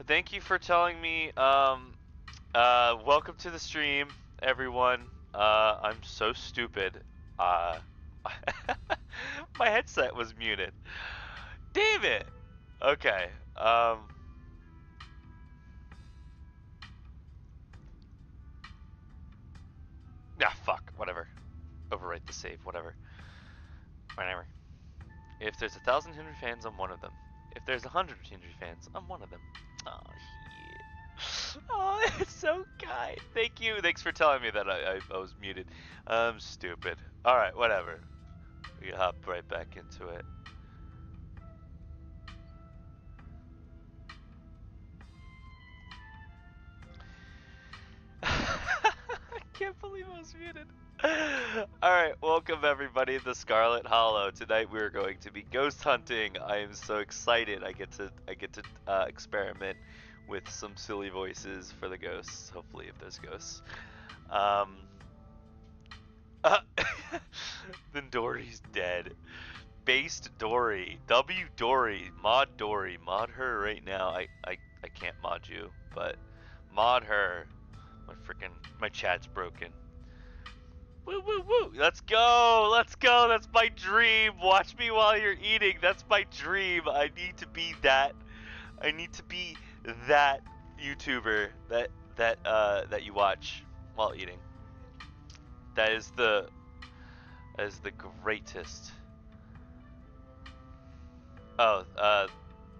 Thank you for telling me. Welcome to the stream, everyone. I'm so stupid. Uh, my headset was muted. Damn it. Okay. Fuck. Whatever. Overwrite the save. Whatever. Whatever. If there's 1,000 Henry fans, I'm one of them. If there's 100 Henry fans, I'm one of them. Oh, yeah. Oh, it's so kind. Thank you. Thanks for telling me that I was muted. I'm stupid. Alright, whatever. We hop right back into it. I can't believe I was muted. Alright, welcome everybody to Scarlet Hollow. Tonight we're going to be ghost hunting. I am so excited. I get to experiment with some silly voices for the ghosts. Hopefully, if there's ghosts. Then Dory's dead. Based Dory. W Dory. Mod Dory. Mod her right now. I can't mod you, but mod her. My chat's broken. Woo woo woo! Let's go! Let's go! That's my dream! Watch me while you're eating! That's my dream! I need to be that. I need to be that YouTuber that you watch while eating. That is the greatest. Oh,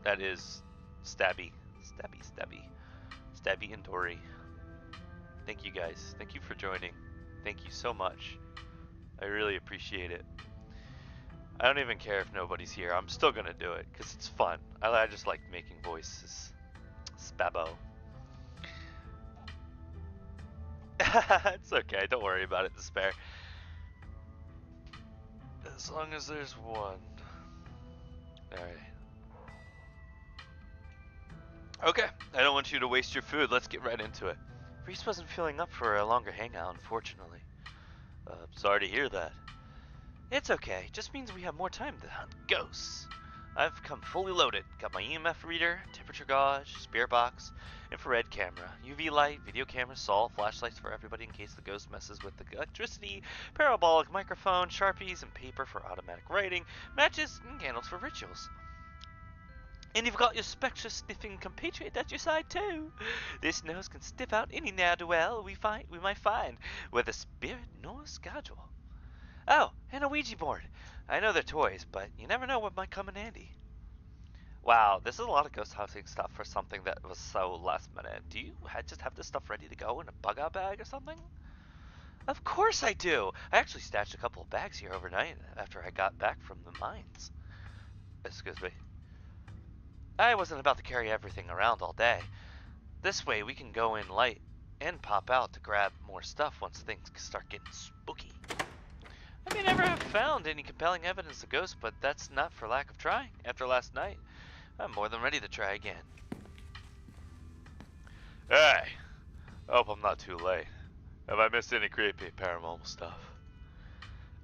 that is Stabby and Dory. Thank you guys. Thank you for joining. Thank you so much. I really appreciate it. I don't even care if nobody's here. I'm still gonna do it because it's fun. I just like making voices. Spabo. It's okay. Don't worry about it, Despair. As long as there's one. Alright. Okay. I don't want you to waste your food. Let's get right into it. Reese wasn't feeling up for a longer hangout, unfortunately. Sorry to hear that. It's okay. Just means we have more time to hunt ghosts. I've come fully loaded. Got my EMF reader, temperature gauge, spirit box, infrared camera, UV light, video camera, saw, flashlights for everybody in case the ghost messes with the electricity, parabolic microphone, sharpies, and paper for automatic writing, matches, and candles for rituals. And you've got your spectre-sniffing compatriot at your side, too. This nose can sniff out any ne'er-do-well we might find, whether spirit nor schedule. Oh, and a Ouija board. I know they're toys, but you never know what might come in handy. Wow, this is a lot of ghost hunting stuff for something that was so last minute. Do you just have this stuff ready to go in a bug-out bag or something? Of course I do. I actually stashed a couple of bags here overnight after I got back from the mines. Excuse me. I wasn't about to carry everything around all day. This way we can go in light and pop out to grab more stuff once things start getting spooky. I may never have found any compelling evidence of ghosts, but that's not for lack of trying. After last night, I'm more than ready to try again. Hey! Hope I'm not too late. Have I missed any creepy paranormal stuff?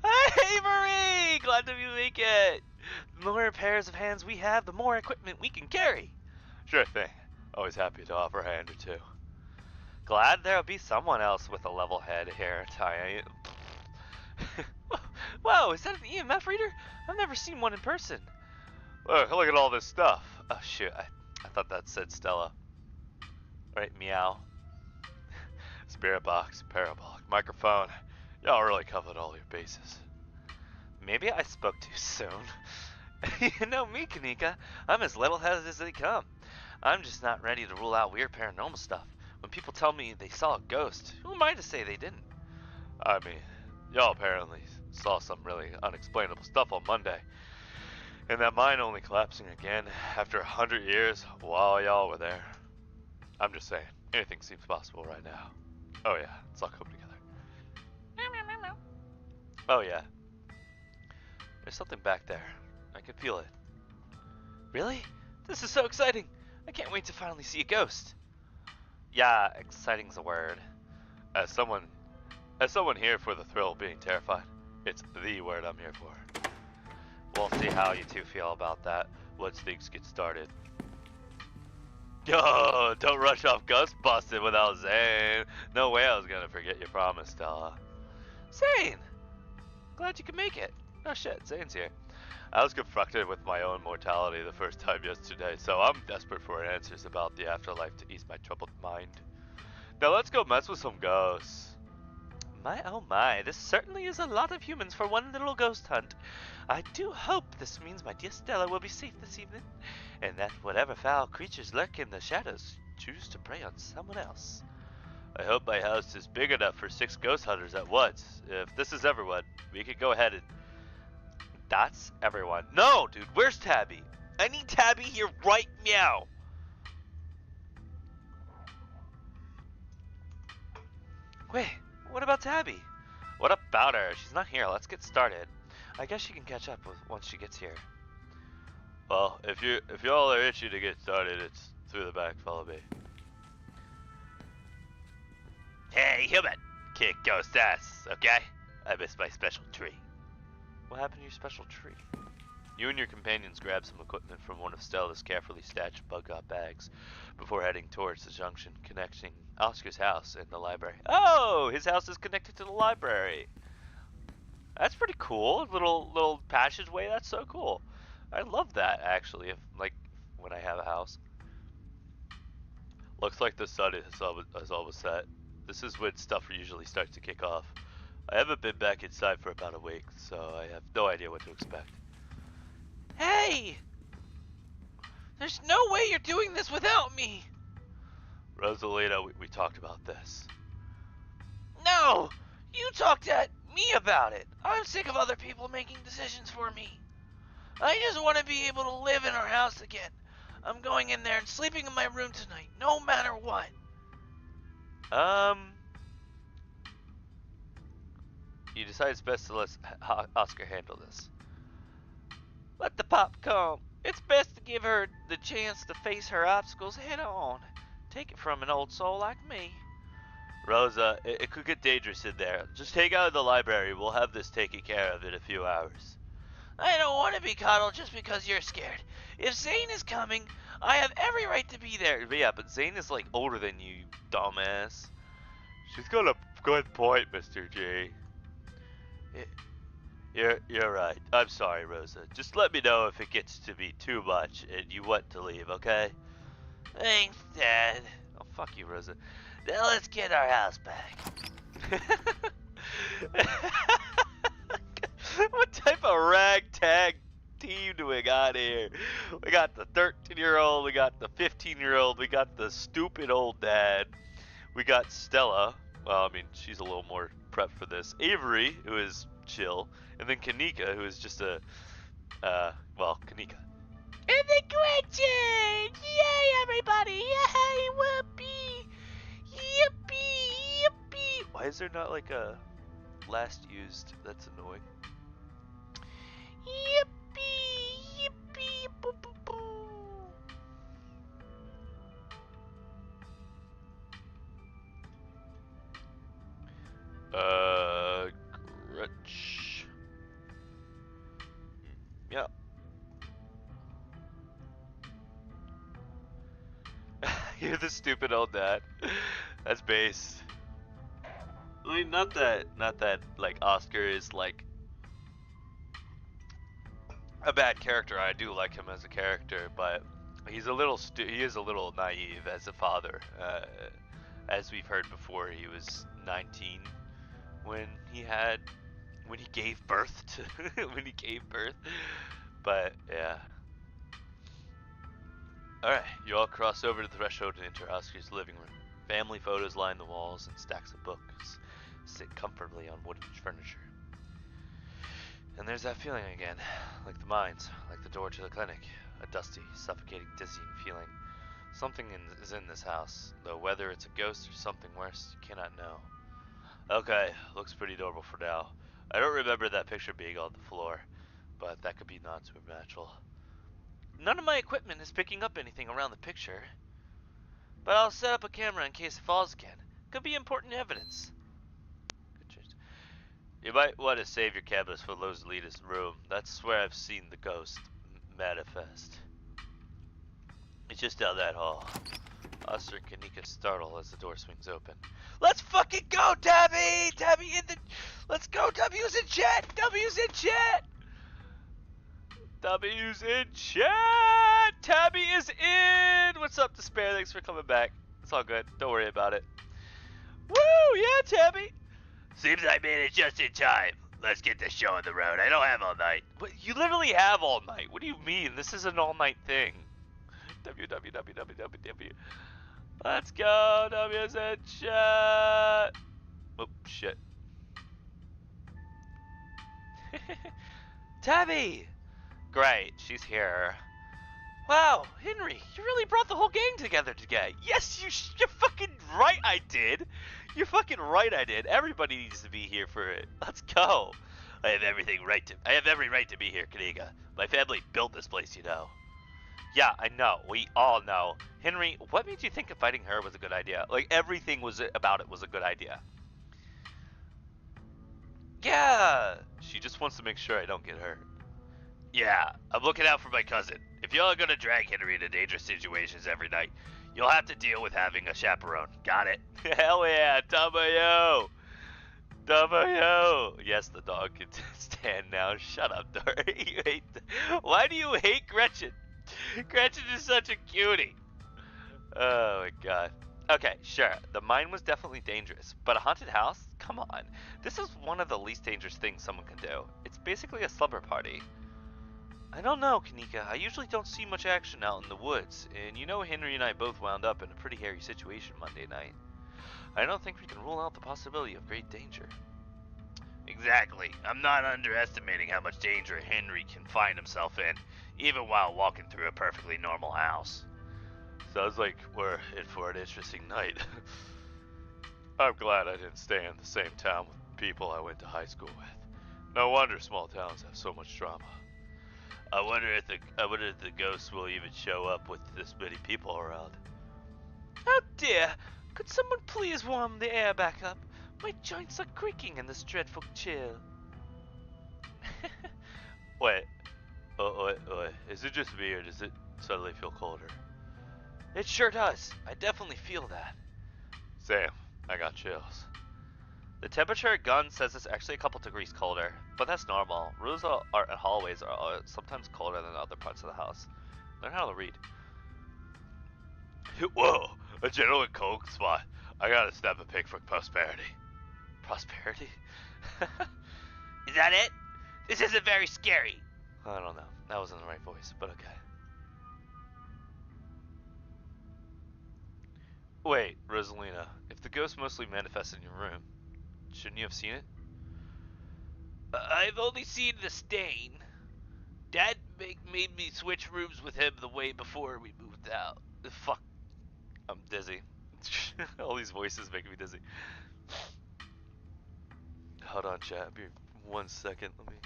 Hey Marie! Glad to make it! The more pairs of hands we have, the more equipment we can carry. Sure thing. Always happy to offer a hand or two. Glad there'll be someone else with a level head here. Whoa, is that an EMF reader? I've never seen one in person. Look at all this stuff. Oh shoot, I thought that said Stella. Right, meow. Spirit box, parabolic, microphone. Y'all really covered all your bases. Maybe I spoke too soon. You know me, Kanika. I'm as level-headed as they come. I'm just not ready to rule out weird paranormal stuff. When people tell me they saw a ghost, who am I to say they didn't? I mean, y'all apparently saw some really unexplainable stuff on Monday. And that mine only collapsing again after 100 years while y'all were there. I'm just saying, anything seems possible right now. Oh yeah, let's all come together. Oh yeah. There's something back there. I can feel it. Really? This is so exciting! I can't wait to finally see a ghost. Yeah, exciting's a word. As someone here for the thrill of being terrified, it's the word I'm here for. We'll see how you two feel about that once things get started. Yo, don't rush off Ghostbusting without Zane. No way I was gonna forget your promise, Stella. Zane! Glad you could make it. Oh shit, Zane's here. I was confronted with my own mortality the first time yesterday, so I'm desperate for answers about the afterlife to ease my troubled mind. Now let's go mess with some ghosts. My oh my, this certainly is a lot of humans for one little ghost hunt. I do hope this means my dear Stella will be safe this evening, and that whatever foul creatures lurk in the shadows choose to prey on someone else. I hope my house is big enough for 6 ghost hunters at once. If this is everyone, we could go ahead and... That's everyone. No, dude, where's Tabby? I need Tabby here right now. Wait, what about Tabby? What about her? She's not here. Let's get started. I guess she can catch up once she gets here. Well, if y'all are itchy to get started, it's through the back. Follow me. Hey, human! Kick ghost ass, okay? I missed my special tree. What happened to your special tree? You and your companions grab some equipment from one of Stella's carefully stashed bug-out bags before heading towards the junction connecting Oscar's house and the library. Oh, his house is connected to the library. That's pretty cool. Little passageway. That's so cool. I love that actually. If like when I have a house. Looks like the sun is almost set. This is when stuff usually starts to kick off. I haven't been back inside for about a week, so I have no idea what to expect. Hey! There's no way you're doing this without me! Rosalina, we talked about this. No! You talked at me about it! I'm sick of other people making decisions for me. I just want to be able to live in our house again. I'm going in there and sleeping in my room tonight, no matter what. You decide it's best to let Oscar handle this. Let the pop come. It's best to give her the chance to face her obstacles head on. Take it from an old soul like me. Rosa, it could get dangerous in there. Just take out of the library. We'll have this taken care of in a few hours. I don't want to be coddled just because you're scared. If Zane is coming, I have every right to be there. Yeah, but Zane is like older than you, dumbass. She's got a good point, Mr. J. You're right. I'm sorry, Rosa. Just let me know if it gets to be too much and you want to leave, okay? Thanks, Dad. Oh, fuck you, Rosa. Now let's get our house back. What type of ragtag team do we got here? We got the 13-year-old, we got the 15-year-old, we got the stupid old dad. We got Stella. Well, I mean, she's a little more prepped for this. Avery, who is chill. And then Kanika, who is just a, well, Kanika. And then Gretchen! Yay, everybody! Yay, whoopee! Yippee! Yippee! Why is there not like a last used? That's annoying. Yippee! Yippee! Boo, boo, boo. Gretch. Yeah. You're the stupid old dad. That's base. I mean, not that like Oscar is like a bad character. I do like him as a character, but he's a little he is a little naive as a father. As we've heard before, he was 19 when he gave birth to But yeah. Alright, you all cross over to the threshold and enter Oscar's living room. Family photos line the walls and stacks of books sit comfortably on wooden furniture. And there's that feeling again, like the mines, like the door to the clinic. A dusty, suffocating, dizzying feeling. Something is in this house, though whether it's a ghost or something worse, you cannot know. Okay, looks pretty normal for now. I don't remember that picture being on the floor, but that could be non-supernatural. None of my equipment is picking up anything around the picture. But I'll set up a camera in case it falls again. Could be important evidence. Good choice. You might want to save your cameras for Rosalina's room. That's where I've seen the ghost manifest. It's just down that hall. Us or Kanika startle as the door swings open. Let's fucking go, Tabby! Tabby in the... Let's go, W's in chat! W's in chat! W's in chat! Tabby is in! What's up, Despair? Thanks for coming back. It's all good. Don't worry about it. Woo! Yeah, Tabby! Seems I made it just in time. Let's get this show on the road. I don't have all night. What? You literally have all night. What do you mean? This is an all-night thing. W. Let's go, W's in chat. Oh, shit. Tabby! Great, she's here. Wow, Henry, you really brought the whole gang together today. Yes, you're fucking right I did. You're fucking right I did. Everybody needs to be here for it. Let's go. I have every right to be here, Kanika. My family built this place, you know. Yeah, I know. We all know. Henry, what made you think fighting her was a good idea? Like, everything about it was a good idea. Yeah! She just wants to make sure I don't get hurt. Yeah, I'm looking out for my cousin. If y'all are gonna drag Henry into dangerous situations every night, you'll have to deal with having a chaperone. Got it? Hell yeah, W! W! Yes, the dog can stand now. Shut up, Dory. You hate Why do you hate Gretchen? Gretchen is such a cutie. Oh my god. Okay, sure. The mine was definitely dangerous, but a haunted house? Come on. This is one of the least dangerous things someone can do. It's basically a slumber party. I don't know, Kanika. I usually don't see much action out in the woods, and you know Henry and I both wound up in a pretty hairy situation Monday night. I don't think we can rule out the possibility of great danger. Exactly. I'm not underestimating how much danger Henry can find himself in, even while walking through a perfectly normal house. Sounds like we're in for an interesting night. I'm glad I didn't stay in the same town with people I went to high school with. No wonder small towns have so much drama. I wonder if the ghosts will even show up with this many people around. Oh dear! Could someone please warm the air back up? My joints are creaking in this dreadful chill. Wait. Wait. Is it just me or does it suddenly feel colder? It sure does. I definitely feel that. Sam, I got chills. The temperature at Gun says it's actually a couple degrees colder, but that's normal. Rooms and hallways are sometimes colder than other parts of the house. Learn how to read. Whoa, a genuine cold spot. I gotta snap a pic for prosperity. Prosperity? Is that it? This isn't very scary. I don't know. That wasn't the right voice, but okay. Wait, Rosalina, if the ghost mostly manifests in your room, shouldn't you have seen it? I've only seen the stain. Dad made me switch rooms with him the way before we moved out. Fuck. I'm dizzy. All these voices make me dizzy. Hold on, chat. Be 1 second. Let me...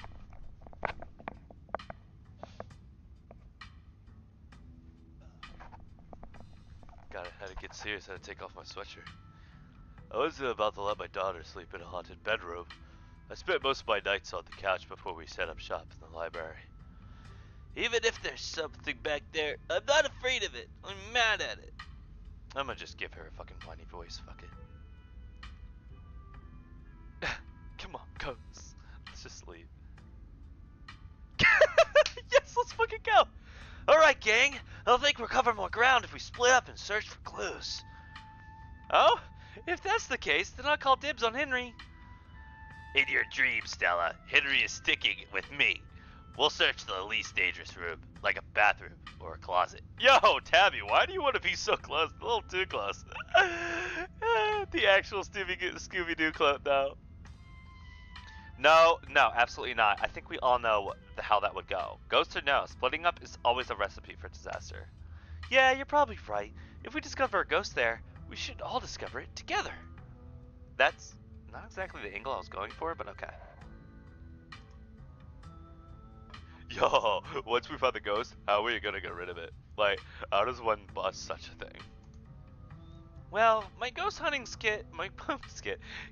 Got it. Had to get serious. Had to take off my sweatshirt. I was about to let my daughter sleep in a haunted bedroom. I spent most of my nights on the couch before we set up shop in the library. Even if there's something back there, I'm not afraid of it. I'm mad at it. I'm gonna just give her a fucking whiny voice. Fuck it. Come on, ghosts. Let's just leave. Yes, let's fucking go. Alright, gang. I think we'll cover more ground if we split up and search for clues. Oh? If that's the case, then I'll call dibs on Henry. In your dreams, Stella, Henry is sticking with me. We'll search the least dangerous room, like a bathroom or a closet. Yo, Tabby, why do you want to be so close? A little too close. The actual Scooby-doo clip, though. No, absolutely not. I think we all know how that would go. Ghost or no, splitting up is always a recipe for disaster. Yeah, you're probably right. If we discover a ghost there, we should all discover it together. That's not exactly the angle I was going for, but okay. Yo, once we find the ghost, how are we gonna get rid of it? Like, how does one bust such a thing? Well, my ghost hunting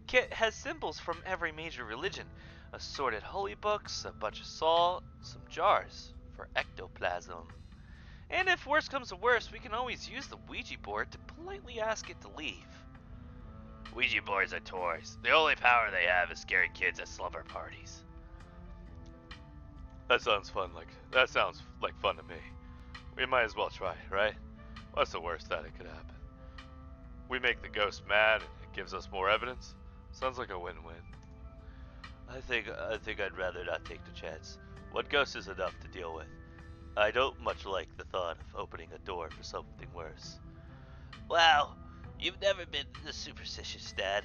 kit has symbols from every major religion. Assorted holy books, a bunch of salt, some jars for ectoplasm. And if worse comes to worse, we can always use the Ouija board to politely ask it to leave. Ouija boards are toys. The only power they have is scaring kids at slumber parties. That sounds fun to me. We might as well try, right? What's the worst that it could happen? We make the ghost mad and it gives us more evidence? Sounds like a win-win. I think I'd rather not take the chance. One ghost is enough to deal with. I don't much like the thought of opening a door for something worse. Wow, you've never been this superstitious, Dad.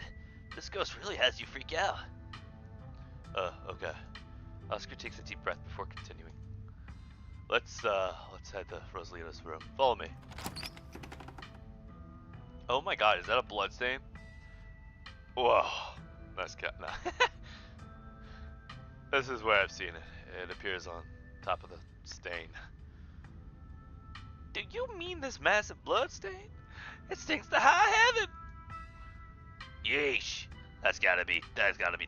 This ghost really has you freak out. Okay. Oscar takes a deep breath before continuing. Let's head to Rosalina's room. Follow me. Oh my god, is that a bloodstain? Whoa. Nice cut. No. This is where I've seen it. It appears on top of the stain. Do you mean this massive blood stain? It stinks to high heaven. Yeesh. That's gotta be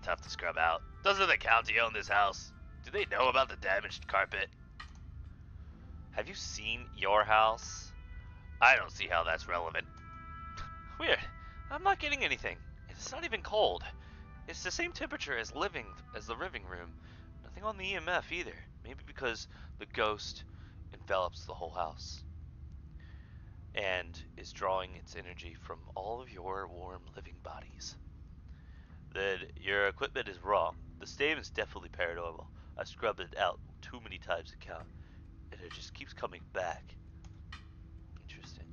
tough to scrub out. Doesn't the county own this house? Do they know about the damaged carpet? Have you seen your house? I don't see how that's relevant. Weird. I'm not getting anything. It's not even cold. It's the same temperature as the living room. Nothing on the EMF either. Maybe because the ghost envelops the whole house and is drawing its energy from all of your warm living bodies. Then your equipment is wrong. The stain is definitely paranormal. I scrubbed it out too many times to count, and it just keeps coming back. Interesting.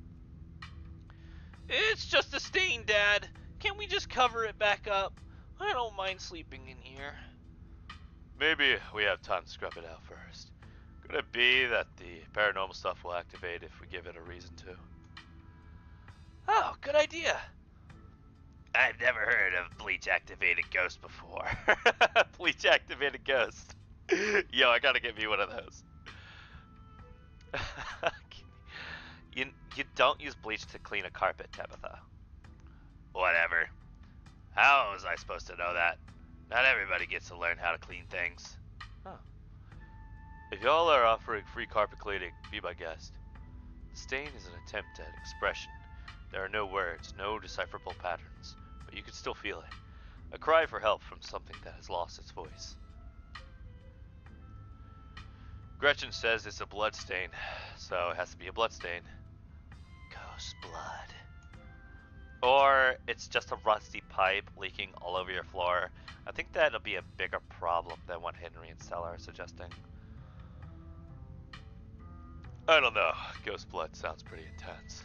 It's just a stain, Dad. Can't we just cover it back up? I don't mind sleeping in here. Maybe we have time to scrub it out first. Could it be that the paranormal stuff will activate if we give it a reason to? Oh, good idea. I've never heard of bleach-activated ghost before. Bleach-activated ghost. Yo, I gotta get me one of those. You don't use bleach to clean a carpet, Tabitha. Whatever. How was I supposed to know that? Not everybody gets to learn how to clean things. Huh. If y'all are offering free carpet cleaning, be my guest. The stain is an attempt at expression. There are no words, no decipherable patterns, but you can still feel it. A cry for help from something that has lost its voice. Gretchen says it's a blood stain, so it has to be a blood stain. Ghost blood. Or it's just a rusty pipe leaking all over your floor. I think that'll be a bigger problem than what Henry and Stella are suggesting. I don't know. Ghost blood sounds pretty intense.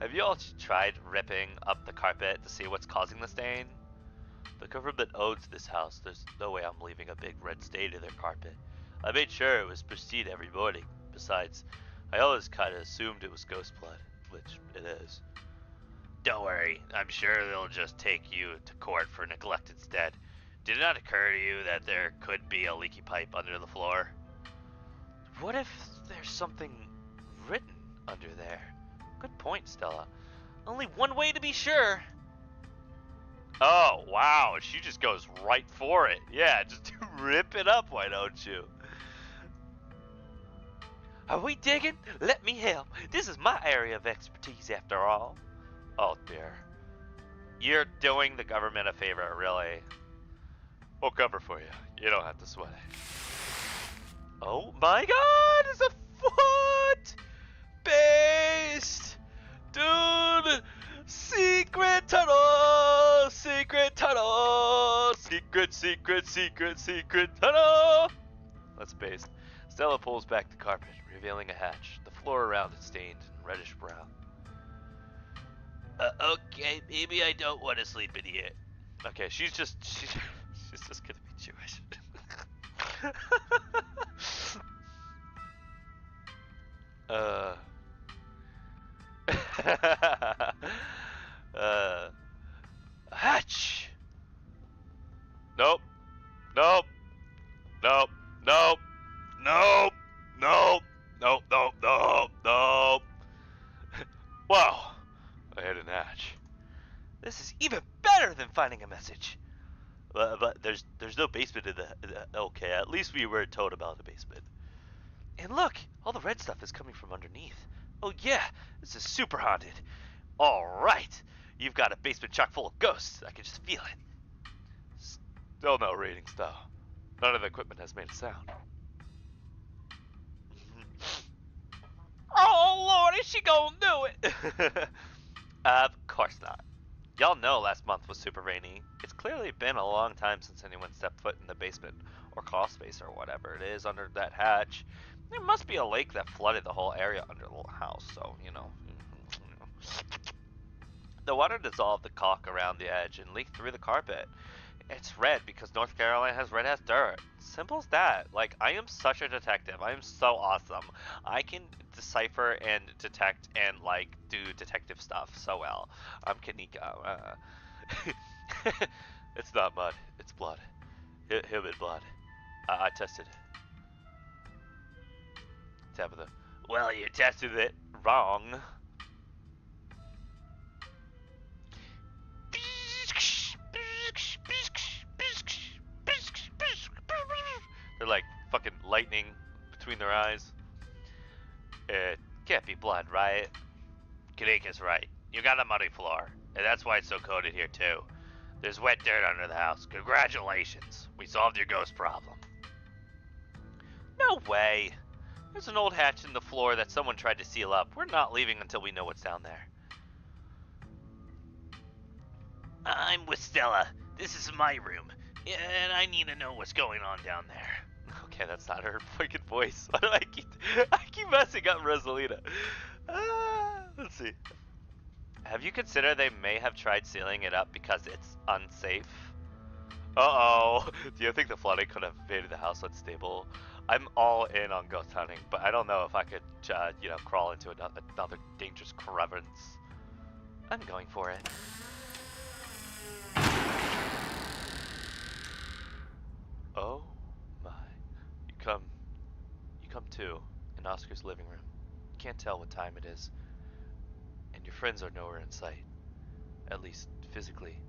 Have you all tried ripping up the carpet to see what's causing the stain? The government owns this house. There's no way I'm leaving a big red stain in their carpet. I made sure it was pristine every morning. Besides, I always kind of assumed it was ghost blood, which it is. Don't worry, I'm sure they'll just take you to court for neglect instead. Did it not occur to you that there could be a leaky pipe under the floor? What if there's something written under there? Good point, Stella. Only one way to be sure. Oh, wow, she just goes right for it. Yeah, just rip it up, why don't you? Are we digging? Let me help. This is my area of expertise after all. Oh dear. You're doing the government a favor, really. We'll cover for you. You don't have to sweat it. Oh my god, it's a foot! Based! Dude! Secret tunnel! Secret tunnel! Secret tunnel! That's based. Stella pulls back the carpet, revealing a hatch. The floor around it stained in reddish brown. Okay, maybe I don't want to sleep in here. Okay, she's just gonna be Jewish. Hatch! Nope. Nope. Nope. Nope. Nope. Nope. Nope. Nope. Nope. Nope. Wow. I had an hatch. This is even better than finding a message. But there's no basement in the okay, at least we were told about the basement. And look, all the red stuff is coming from underneath. Oh yeah, this is super haunted. Alright, you've got a basement chock full of ghosts. I can just feel it. Still no ratings though. None of the equipment has made a sound. Oh Lord, is she gonna do it? Of course not. Y'all know last month was super rainy. It's clearly been a long time since anyone stepped foot in the basement or crawl space or whatever it is under that hatch. There must be a lake that flooded the whole area under the house, so, you know. The water dissolved the caulk around the edge and leaked through the carpet. It's red because North Carolina has red-ass dirt. Simple as that. Like, I am such a detective. I am so awesome. I can decipher and detect and, like, do detective stuff so well. I'm Kaneko. It's not mud. It's blood. Human blood. I tested it. Tabitha. Well, you tested it wrong. They're like fucking lightning between their eyes. It can't be blood, right? Kaneko's right. You got a muddy floor, and that's why it's so coated here too. There's wet dirt under the house. Congratulations. We solved your ghost problem. No way. There's an old hatch in the floor that someone tried to seal up. We're not leaving until we know what's down there. I'm with Stella. This is my room, and I need to know what's going on down there. Okay, that's not her fucking voice. Why do I keep messing up Rosalita? Let's see. Have you considered they may have tried sealing it up because it's unsafe? Uh-oh. Do you think the flooding could have made the house unstable? I'm all in on ghost hunting, but I don't know if I could, you know, crawl into another dangerous crevice. I'm going for it. Oh my. You come too, in Oscar's living room. You can't tell what time it is, and your friends are nowhere in sight. At least, physically.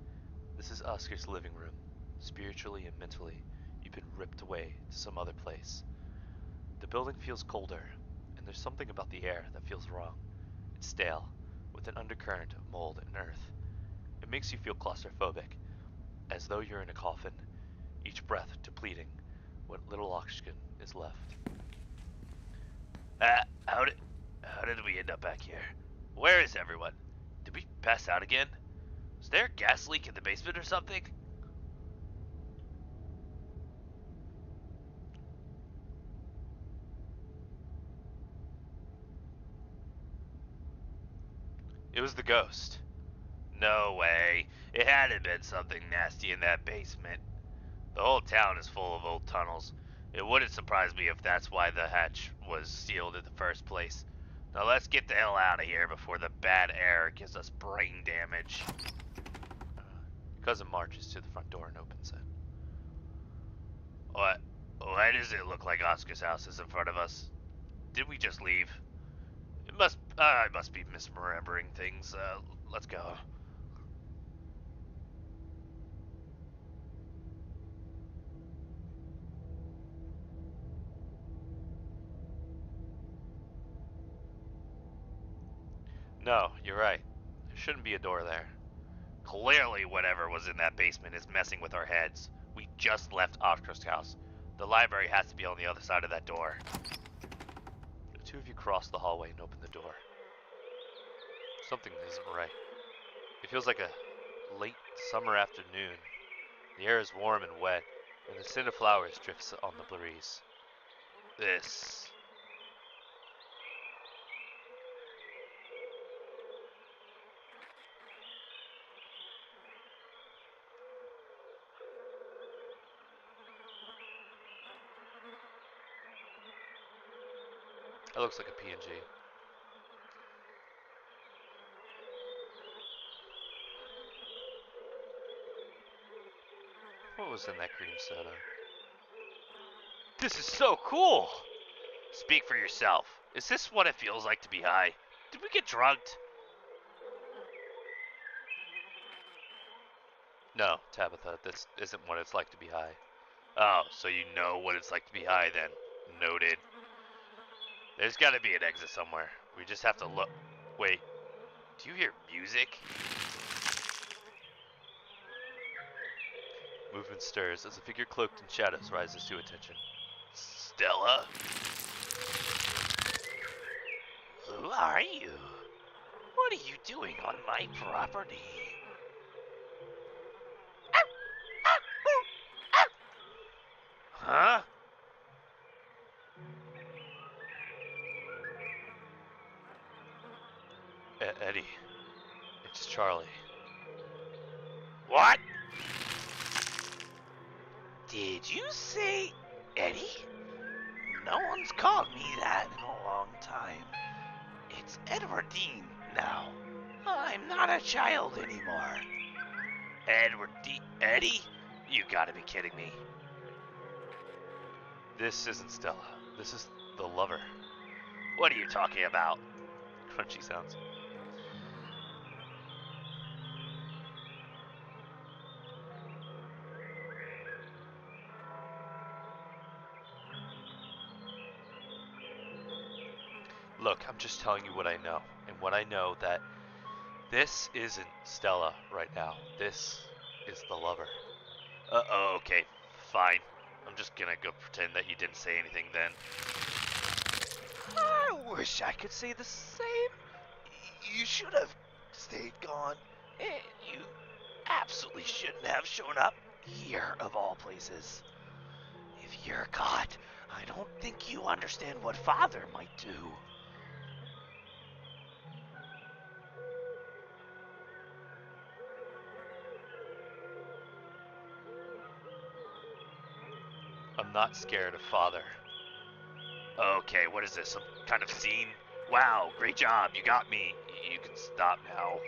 This is Oscar's living room. Spiritually and mentally, you've been ripped away to some other place. The building feels colder, and there's something about the air that feels wrong. It's stale, with an undercurrent of mold and earth. It makes you feel claustrophobic, as though you're in a coffin, each breath depleting what little oxygen is left. How did we end up back here? Where is everyone? Did we pass out again? Was there a gas leak in the basement or something? It was the ghost. No way. It had to have been something nasty in that basement. The whole town is full of old tunnels. It wouldn't surprise me if that's why the hatch was sealed in the first place. Now let's get the hell out of here before the bad air gives us brain damage. Cousin marches to the front door and opens it. Why does it look like Oscar's house is in front of us? Did we just leave? I must be misremembering things. Let's go. No, you're right. There shouldn't be a door there. Clearly whatever was in that basement is messing with our heads. We just left Oscar's house. The library has to be on the other side of that door. The two of you cross the hallway and open the door. Something isn't right. It feels like a late summer afternoon. The air is warm and wet, and the scent of flowers drifts on the breeze. This... That looks like a PNG. What was in that cream soda? This is so cool! Speak for yourself. Is this what it feels like to be high? Did we get drugged? No, Tabitha, this isn't what it's like to be high. Oh, so you know what it's like to be high then. Noted. There's gotta be an exit somewhere. We just have to look. Wait, do you hear music? Movement stirs as a figure cloaked in shadows rises to attention. Stella? Who are you? What are you doing on my property? Huh? Eddie, it's Charlie. What? Did you say Eddie? No one's called me that in a long time. It's Edwardine now. I'm not a child anymore. Eddie? You gotta be kidding me. This isn't Stella. This is the lover. What are you talking about? Crunchy sounds. Look, I'm just telling you what I know. And what I know that this isn't Stella right now. This is the lover. Okay, fine. I'm just gonna go pretend that you didn't say anything then. I wish I could say the same. You should have stayed gone. And you absolutely shouldn't have shown up here, of all places. If you're caught, I don't think you understand what Father might do. I'm not scared of Father. Okay, what is this? Some kind of scene? Wow, great job. You got me. You can stop now.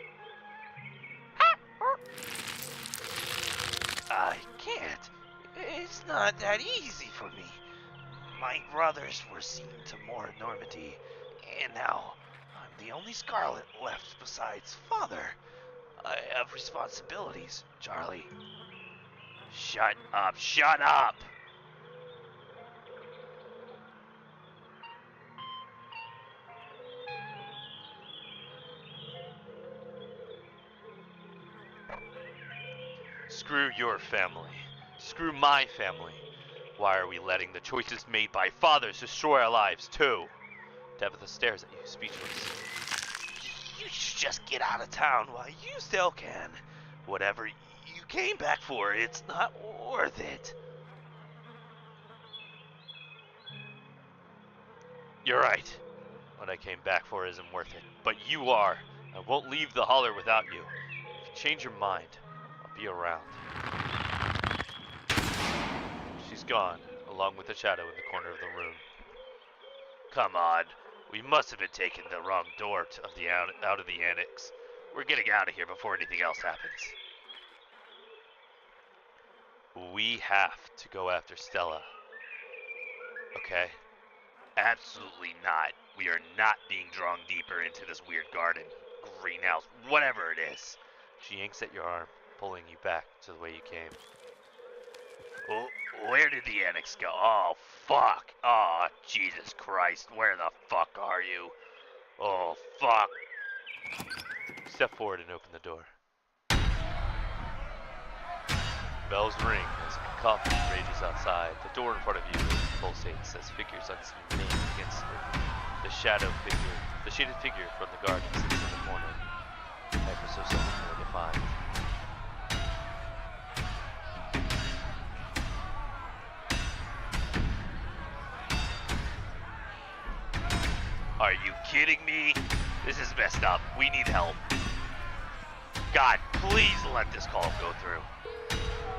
I can't. It's not that easy for me. My brothers were seen to more in Normandy, and now I'm the only Scarlet left besides Father. I have responsibilities, Charlie. Shut up, shut up! Screw your family. Screw my family. Why are we letting the choices made by fathers destroy our lives, too? Tabitha stares at you, speechless. You should just get out of town while you still can. Whatever you came back for, it's not worth it. You're right. What I came back for isn't worth it. But you are. I won't leave the holler without you. If you change your mind, I'll be around. She's gone, along with the shadow in the corner of the room. Come on. We must have been taking the wrong door out of the annex. We're getting out of here before anything else happens. We have to go after Stella. Okay? Absolutely not. We are not being drawn deeper into this weird garden, greenhouse, whatever it is. She yanks at your arm, pulling you back to the way you came. Oh, where did the annex go? Oh, fuck. Oh, Jesus Christ. Where the fuck are you? Oh, fuck. Step forward and open the door. Bells ring as cacophony rages outside. The door in front of you pulsates as figures unseen lean against it. The shaded figure from the garden sits in the corner, ever so slightly more defined. Are you kidding me? This is messed up. We need help. God, please let this call go through.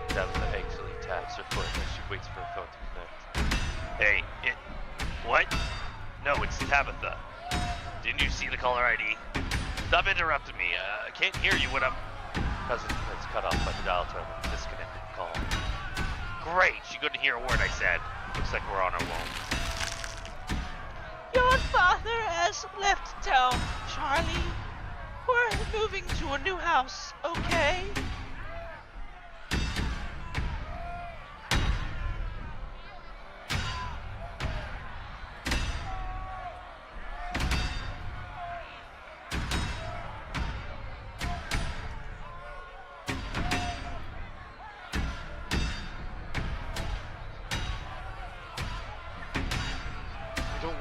Tabitha anxiously taps her foot as she waits for her phone to connect. Hey, what? No, it's Tabitha. Didn't you see the caller ID? Stop interrupting me. I can't hear you when I'm... Cousin was cut off by the dial tone and disconnected call. Great, she couldn't hear a word I said. Looks like we're on our own. Your father has left town, Charlie. We're moving to a new house, okay?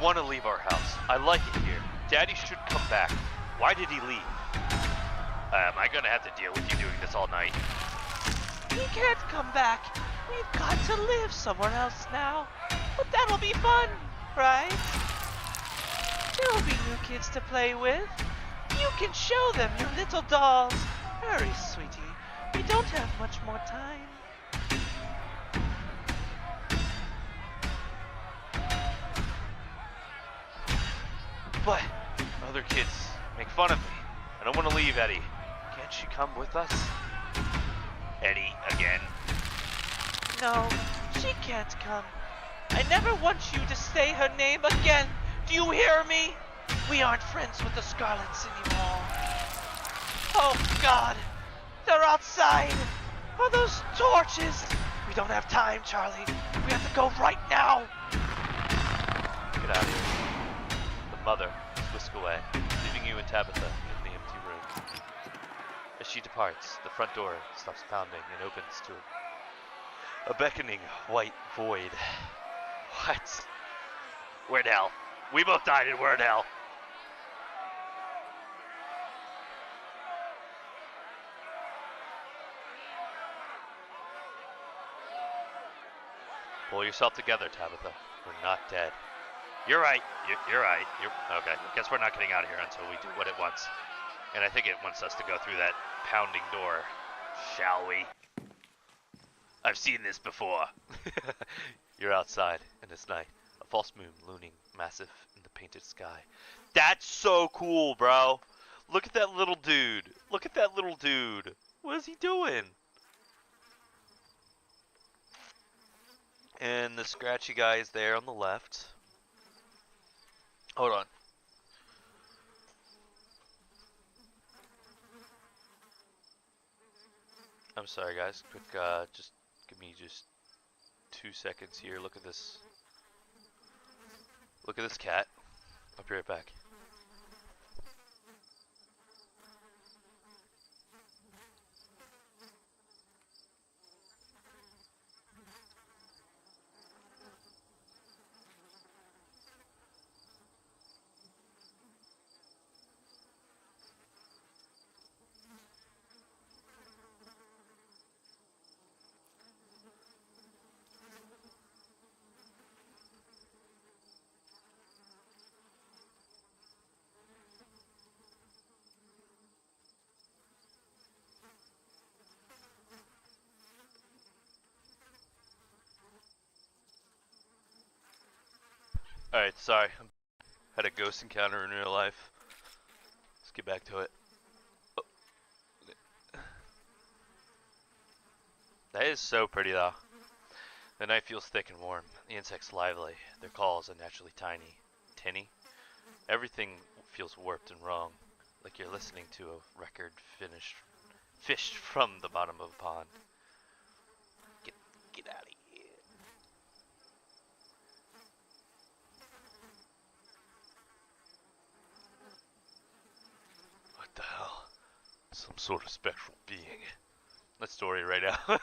want to leave our house. I like it here. Daddy should come back. Why did he leave? Am I gonna have to deal with you doing this all night? He can't come back. We've got to live somewhere else now. But that'll be fun, right? There'll be new kids to play with. You can show them your little dolls. Hurry, sweetie. We don't have much more time. But other kids make fun of me. I don't want to leave Eddie. Can't she come with us? Eddie, again. No, she can't come. I never want you to say her name again. Do you hear me? We aren't friends with the Scarlets anymore. Oh, God. They're outside. Are those torches? We don't have time, Charlie. We have to go right now. Get out of here. The mother whisks away, leaving you and Tabitha in the empty room. As she departs, the front door stops pounding and opens to a beckoning white void. What? We're in hell. We both died and we're in hell. Pull yourself together, Tabitha. We're not dead. You're right. You're right. Okay. Guess we're not getting out of here until we do what it wants. And I think it wants us to go through that pounding door. Shall we? I've seen this before. You're outside, and it's night. A false moon looming massive in the painted sky. That's so cool, bro. Look at that little dude. Look at that little dude. What is he doing? And the scratchy guy is there on the left. Hold on. I'm sorry, guys. Quick, just give me just 2 seconds here. Look at this. Look at this cat. I'll be right back. Alright, sorry. Had a ghost encounter in real life. Let's get back to it. Oh. That is so pretty though. The night feels thick and warm. The insects lively. Their calls are naturally tiny. Tinny. Everything feels warped and wrong. Like you're listening to a record fished from the bottom of a pond. Get out of here. What the hell? Some sort of spectral being. Let's story right now.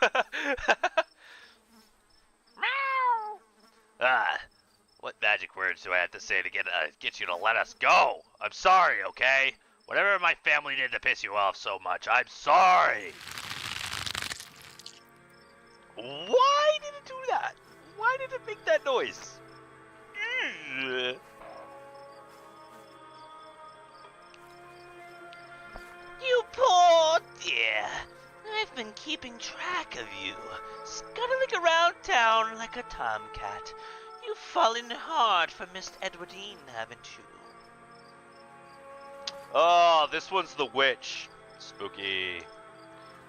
What magic words do I have to say to get you to let us go? I'm sorry, okay? Whatever my family did to piss you off so much, I'm sorry. Why did it do that? Why did it make that noise? You poor dear. I've been keeping track of you, scuttling around town like a tomcat. You've fallen hard for Miss Edwardine, haven't you? Oh, this one's the witch. Spooky.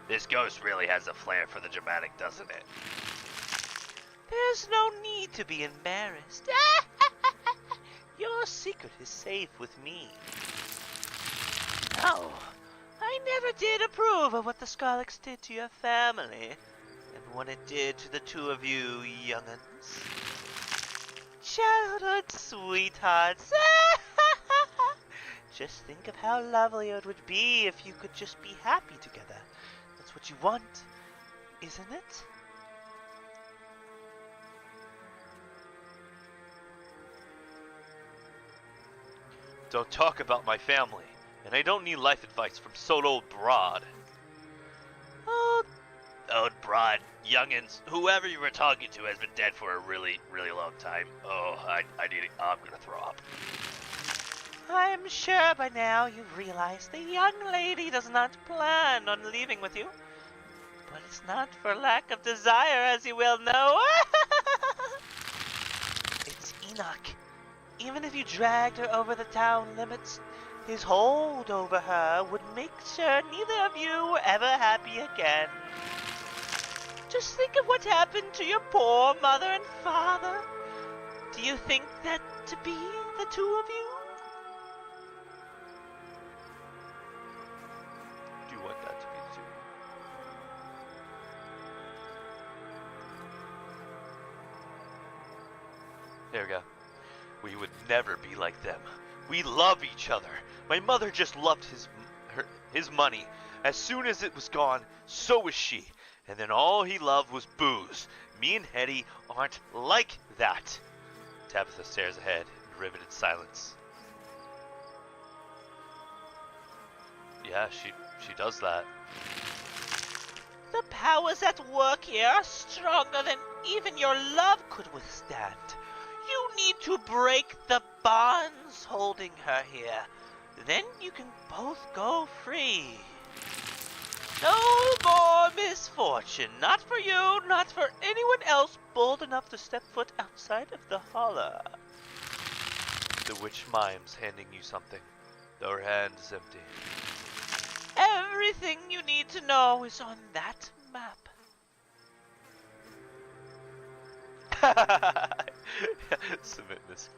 This ghost really has a flair for the dramatic, doesn't it? There's no need to be embarrassed. Your secret is safe with me. No, I never did approve of what the Scarlets did to your family, and what it did to the two of you young'uns. Childhood sweethearts. Just think of how lovely it would be if you could just be happy together. That's what you want, isn't it? Don't talk about my family, and I don't need life advice from some old broad. Oh, old broad, youngins, whoever you were talking to has been dead for a really, really long time. Oh, I'm gonna throw up. I'm sure by now you've realized the young lady does not plan on leaving with you. But it's not for lack of desire, as you well know. It's Enoch. Even if you dragged her over the town limits, his hold over her would make sure neither of you were ever happy again. Just think of what happened to your poor mother and father. Do you think that to be the two of you? Do you want that to be the two? There we go. We would never be like them. We love each other. My mother just loved his money. As soon as it was gone, so was she. And then all he loved was booze. Me and Hetty aren't like that. Tabitha stares ahead in riveted silence. Yeah, she does that. The powers at work here are stronger than even your love could withstand. You need to break the bonds holding her here. Then you can both go free. No more misfortune. Not for you, not for anyone else bold enough to step foot outside of the holler. The witch mimes handing you something, though her hand is empty. Everything you need to know is on that map. Submit this.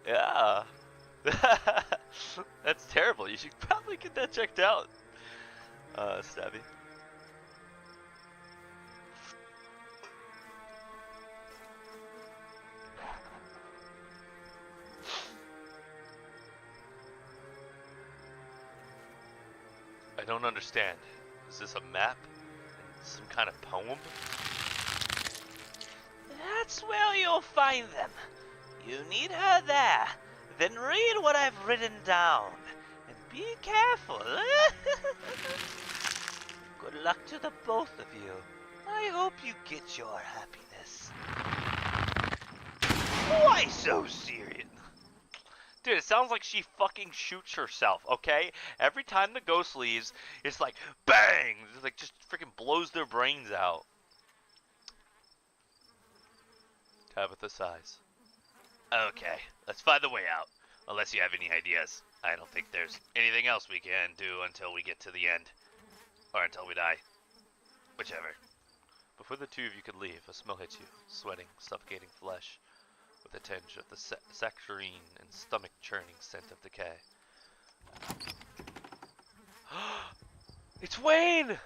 Yeah. That's terrible. You should probably get that checked out. Stabby. I don't understand. Is this a map? Some kind of poem? That's where you'll find them. You need her there. Then read what I've written down. And be careful. Good luck to the both of you. I hope you get your happiness. Why so serious? Dude, it sounds like she fucking shoots herself, okay? Every time the ghost leaves, it's like, bang! It's like, just freaking blows their brains out. Tabitha sighs. Okay, let's find the way out. Unless you have any ideas. I don't think there's anything else we can do until we get to the end. Or until we die. Whichever. Before the two of you could leave, a smell hits you, sweating, suffocating flesh, with a tinge of the saccharine and stomach-churning scent of decay. It's Wayne!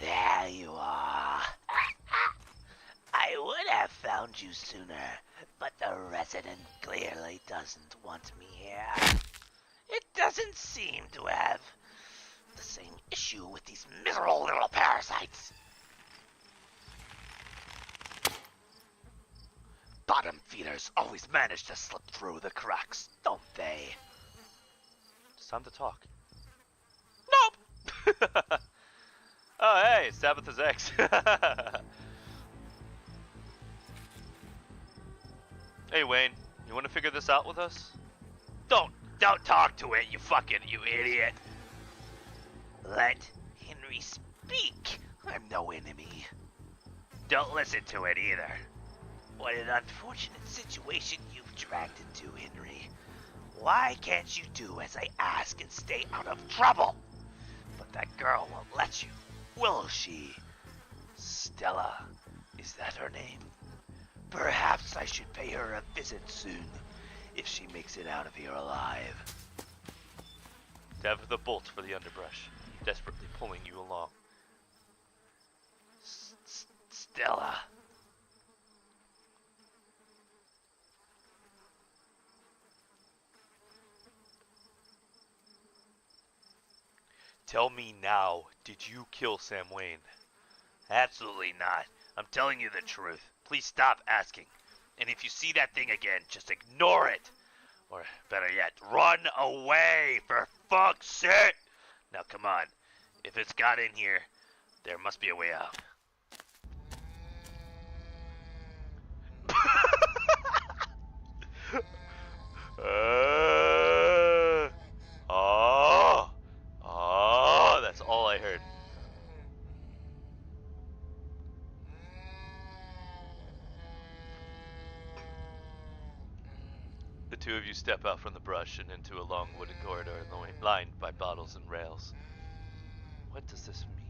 There you are. I would have found you sooner, but the resident clearly doesn't want me here. It doesn't seem to have the same issue with these miserable little parasites. Bottom feeders always manage to slip through the cracks, don't they? It's time to talk. Nope! Oh, hey, it's Tabitha's ex. Hey, Wayne, you want to figure this out with us? Don't talk to it, you idiot. Let Henry speak. I'm no enemy. Don't listen to it either. What an unfortunate situation you've dragged into, Henry. Why can't you do as I ask and stay out of trouble? But that girl won't let you, will she? Stella, is that her name? Perhaps I should pay her a visit soon, if she makes it out of here alive. Tabitha bolts for the underbrush, desperately pulling you along. Stella. Tell me now, did you kill Sam Wayne? Absolutely not. I'm telling you the truth. Please stop asking. And if you see that thing again, just ignore it. Or better yet, run away, for fuck's sake! Now come on. If it's got in here, there must be a way out. That's all I heard. The two of you step out from the brush and into a long wooden corridor lined by bottles and rails. What does this mean?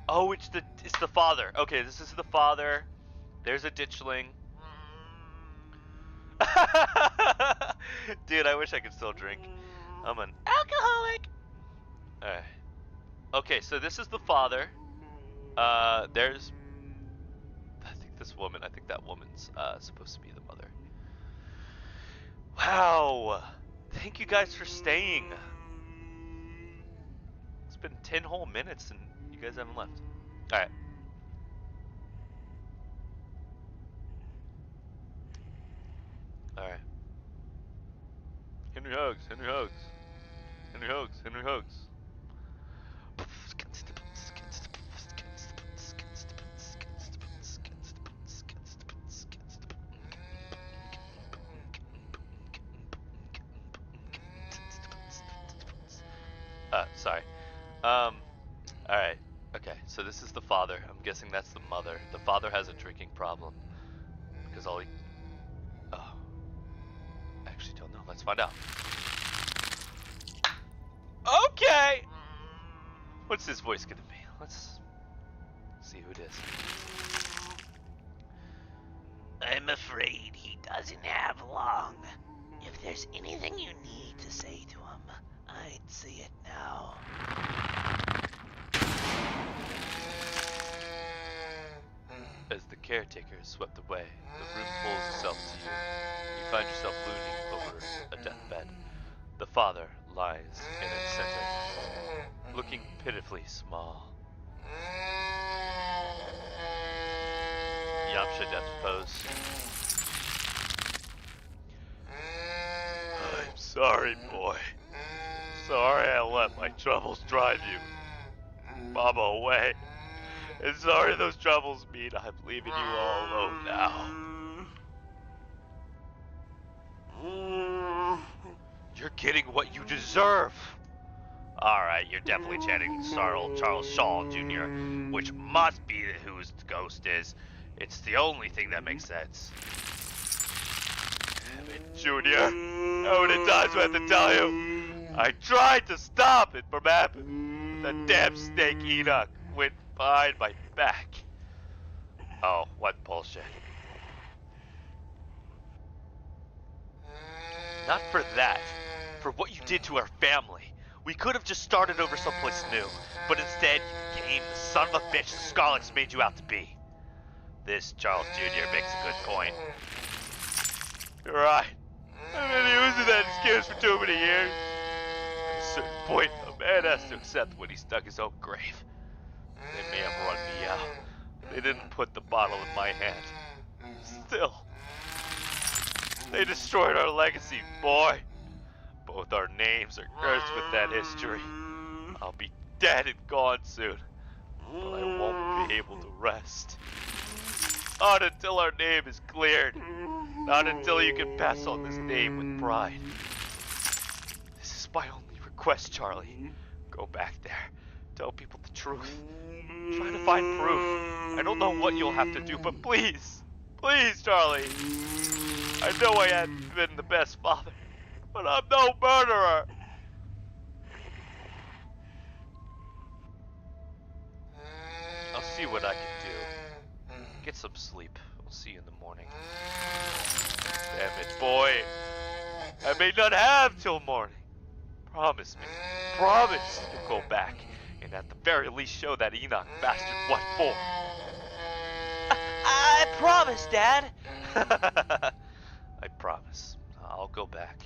Oh, it's the father. Okay, this is the father. There's a ditchling. Dude, I wish I could still drink. I'm an alcoholic. Alright. Okay, so this is the father. There's... I think that woman's supposed to be the mother. Wow. Thank you guys for staying. It's been 10 whole minutes and you guys haven't left. Alright. Alright. Henry Hugs, Henry Hugs. Henry Hugs, Henry Hugs. Sorry. Alright. Okay, so this is the father. I'm guessing that's the mother. The father has a drinking problem. Because all he... Oh. I actually don't know. Let's find out. Okay! What's his voice gonna be? Let's see who it is. I'm afraid he doesn't have long. If there's anything you need to say to him, I'd say it now. As the caretaker is swept away, the room pulls itself to you. You find yourself looning over a deathbed. The father lies in its center, looking pitifully small. Yamcha death pose. I'm sorry, boy. Sorry I let my troubles drive you, Mama, away. And sorry those troubles mean I'm leaving you all alone now. You're getting what you deserve. Alright, you're definitely chanting Charles Shaw Jr., which must be whose ghost is. It's the only thing that makes sense. Damn it, Junior. How many times do I have to tell you? I tried to stop it from happening. That damn snake Enoch went behind my back. Oh, what bullshit. Not for that. For what you did to our family. We could have just started over someplace new. But instead, you became the son of a bitch the Scarlets made you out to be. This Charles Jr. makes a good point. You're right. I've been using that excuse for too many years. At a certain point, a man has to accept when he's dug his own grave. They may have run me out. They didn't put the bottle in my hand. Still, they destroyed our legacy, boy. Both our names are cursed with that history. I'll be dead and gone soon, but I won't be able to rest. Not until our name is cleared. Not until you can pass on this name with pride. This is my only request, Charlie. Go back there. Tell people the truth. Try to find proof. I don't know what you'll have to do, but please. Please, Charlie. I know I haven't been the best father, but I'm no murderer. I'll see what I can do. Get some sleep. We'll see you in the morning. Damn it, boy. I may not have till morning. Promise me. Promise you'll go back and at the very least show that Enoch bastard what for. I promise, Dad. I promise. I'll go back.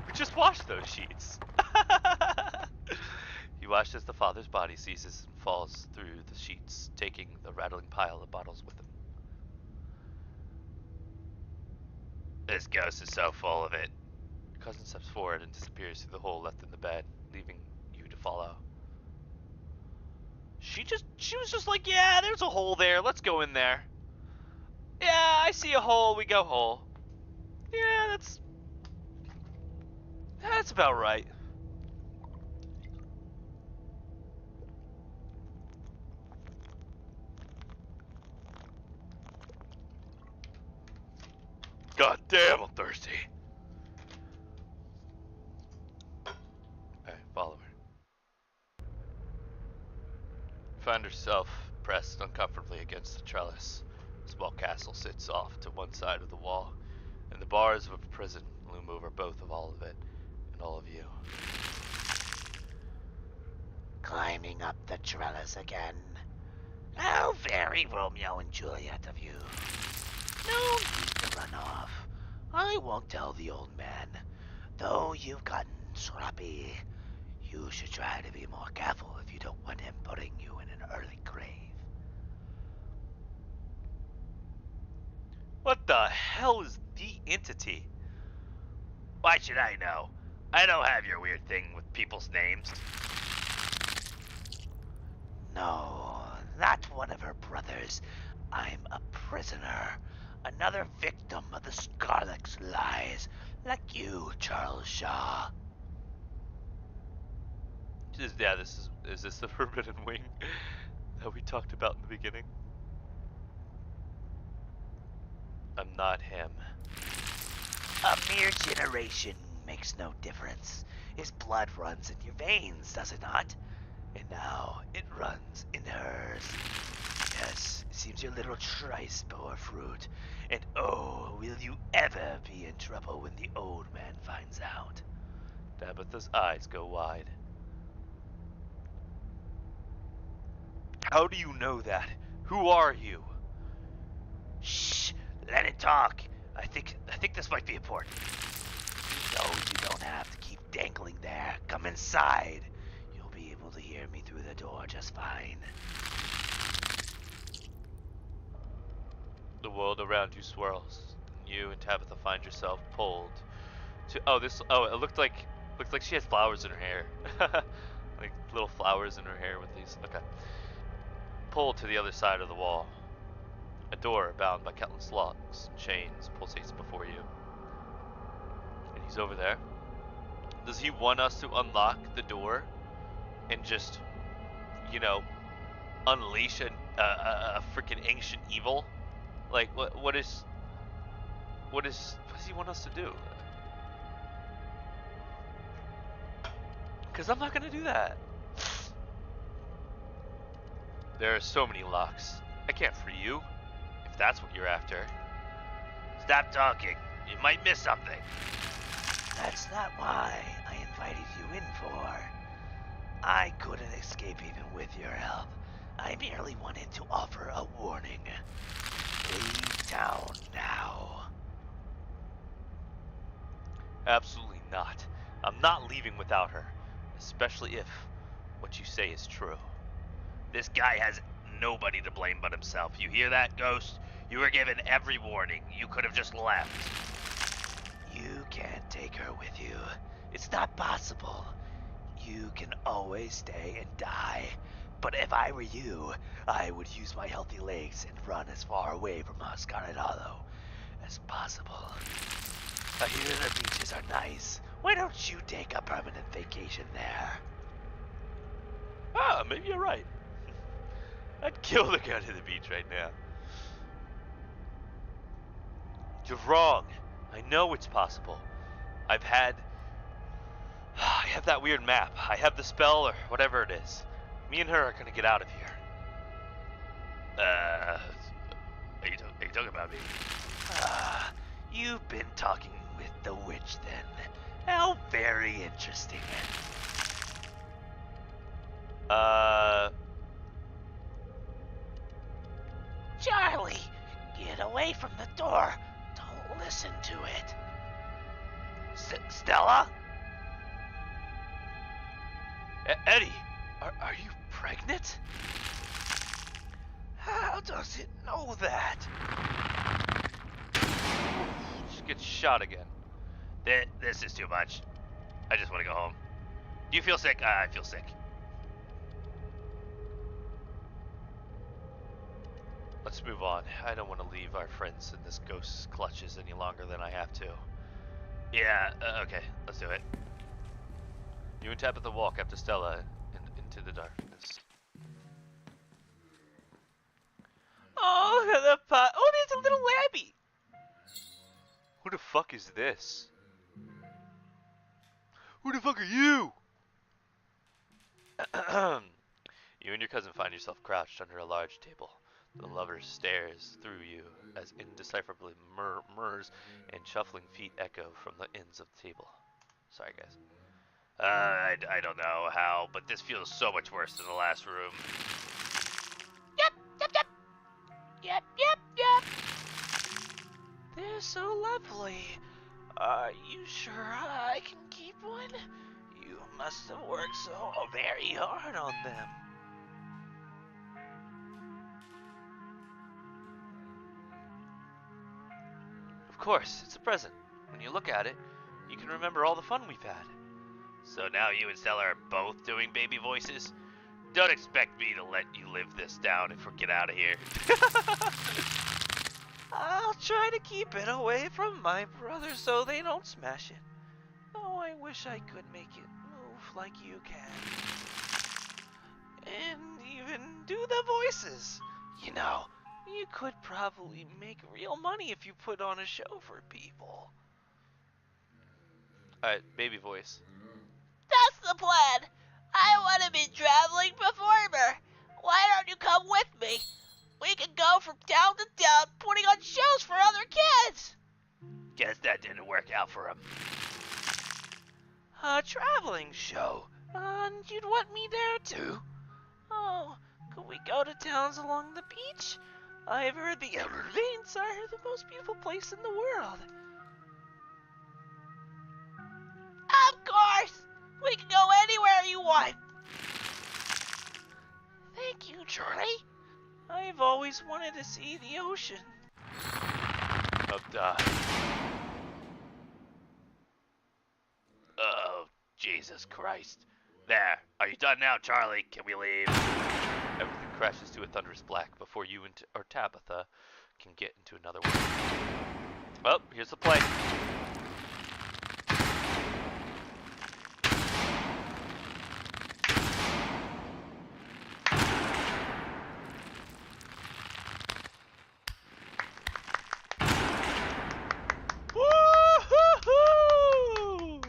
We just washed those sheets. You watched as the father's body seizes and falls through the sheets, taking the rattling pile of bottles with him. This ghost is so full of it. Your cousin steps forward and disappears through the hole left in the bed, leaving you to follow. She was just like, yeah, there's a hole there, let's go in there. Yeah, I see a hole, we go hole. Yeah, that's about right. God damn, I'm thirsty. Alright, follow her. Find herself pressed uncomfortably against the trellis. A small castle sits off to one side of the wall, and the bars of a prison loom over both of all of it and all of you. Climbing up the trellis again. How very Romeo and Juliet of you. No need to run off. I won't tell the old man. Though you've gotten sloppy, you should try to be more careful if you don't want him putting you in an early grave. What the hell is the entity? Why should I know? I don't have your weird thing with people's names. No, not one of her brothers. I'm a prisoner. Another victim of the Scarlet's lies, like you, Charles Shaw. Yeah, is this the forbidden wing that we talked about in the beginning? I'm not him. A mere generation makes no difference. His blood runs in your veins, does it not? And now it runs in hers. Yes, it seems your little trice bore fruit. And oh, will you ever be in trouble when the old man finds out? Tabitha's eyes go wide. How do you know that? Who are you? Shh, let it talk. I think this might be important. You know you don't have to keep dangling there. Come inside. You'll be able to hear me through the door just fine. The world around you swirls. You and Tabitha find yourself pulled to it looked like she has flowers in her hair. Like little flowers in her hair with these. Okay. Pulled to the other side of the wall. A door bound by countless locks and chains pulsates before you. And he's over there. Does he want us to unlock the door and just, unleash a freaking ancient evil? Like, what does he want us to do? Because I'm not going to do that. There are so many locks. I can't free you, if that's what you're after. Stop talking. You might miss something. That's not why I invited you in for. I couldn't escape even with your help. I merely wanted to offer a warning. Leave town now. Absolutely not. I'm not leaving without her. Especially if what you say is true. This guy has nobody to blame but himself. You hear that, Ghost? You were given every warning. You could have just left. You can't take her with you. It's not possible. You can always stay and die. But if I were you, I would use my healthy legs and run as far away from Scarlet Hollow as possible. I hear the beaches are nice. Why don't you take a permanent vacation there? Ah, maybe you're right. I'd kill to go to the beach right now. You're wrong. I know it's possible. I have that weird map. I have the spell or whatever it is. Me and her are gonna get out of here. Are you talking about me? You've been talking with the witch then. How very interesting. Charlie, get away from the door. Don't listen to it. Stella? Eddie, Are you pregnant? How does it know that? Just get shot again. This is too much. I just want to go home. Do you feel sick? I feel sick. Let's move on. I don't want to leave our friends in this ghost's clutches any longer than I have to. Yeah, okay, let's do it. You and Tabitha walk after Stella into the darkness. Oh, look at the pot. Oh, there's a little Labby. Who the fuck is this? Who the fuck are you? You and your cousin find yourself crouched under a large table. The lover stares through you as indecipherably murmurs and shuffling feet echo from the ends of the table. Sorry, guys. I don't know how, but this feels so much worse than the last room. Yep, yep, yep. Yep, yep, yep. They're so lovely. Are you sure I can keep one? You must have worked so very hard on them. Of course, it's a present. When you look at it, you can remember all the fun we've had. So now you and Stella are both doing baby voices? Don't expect me to let you live this down if we get out of here. I'll try to keep it away from my brothers so they don't smash it. Though I wish I could make it move like you can. And even do the voices. You know, you could probably make real money if you put on a show for people. Alright, baby voice. That's the plan. I want to be traveling performer. Why don't you come with me? We can go from town to town putting on shows for other kids. Guess that didn't work out for him. A traveling show. And you'd want me there too? Oh, could we go to towns along the beach? I've heard the Everglades are the most beautiful place in the world. Of course. We can go anywhere you want. Thank you, Charlie. I've always wanted to see the ocean. Oh, Jesus Christ. There. Are you done now, Charlie? Can we leave? Everything crashes to a thunderous black before you or Tabitha can get into another one. Well, here's the play. Woo-hoo-hoo!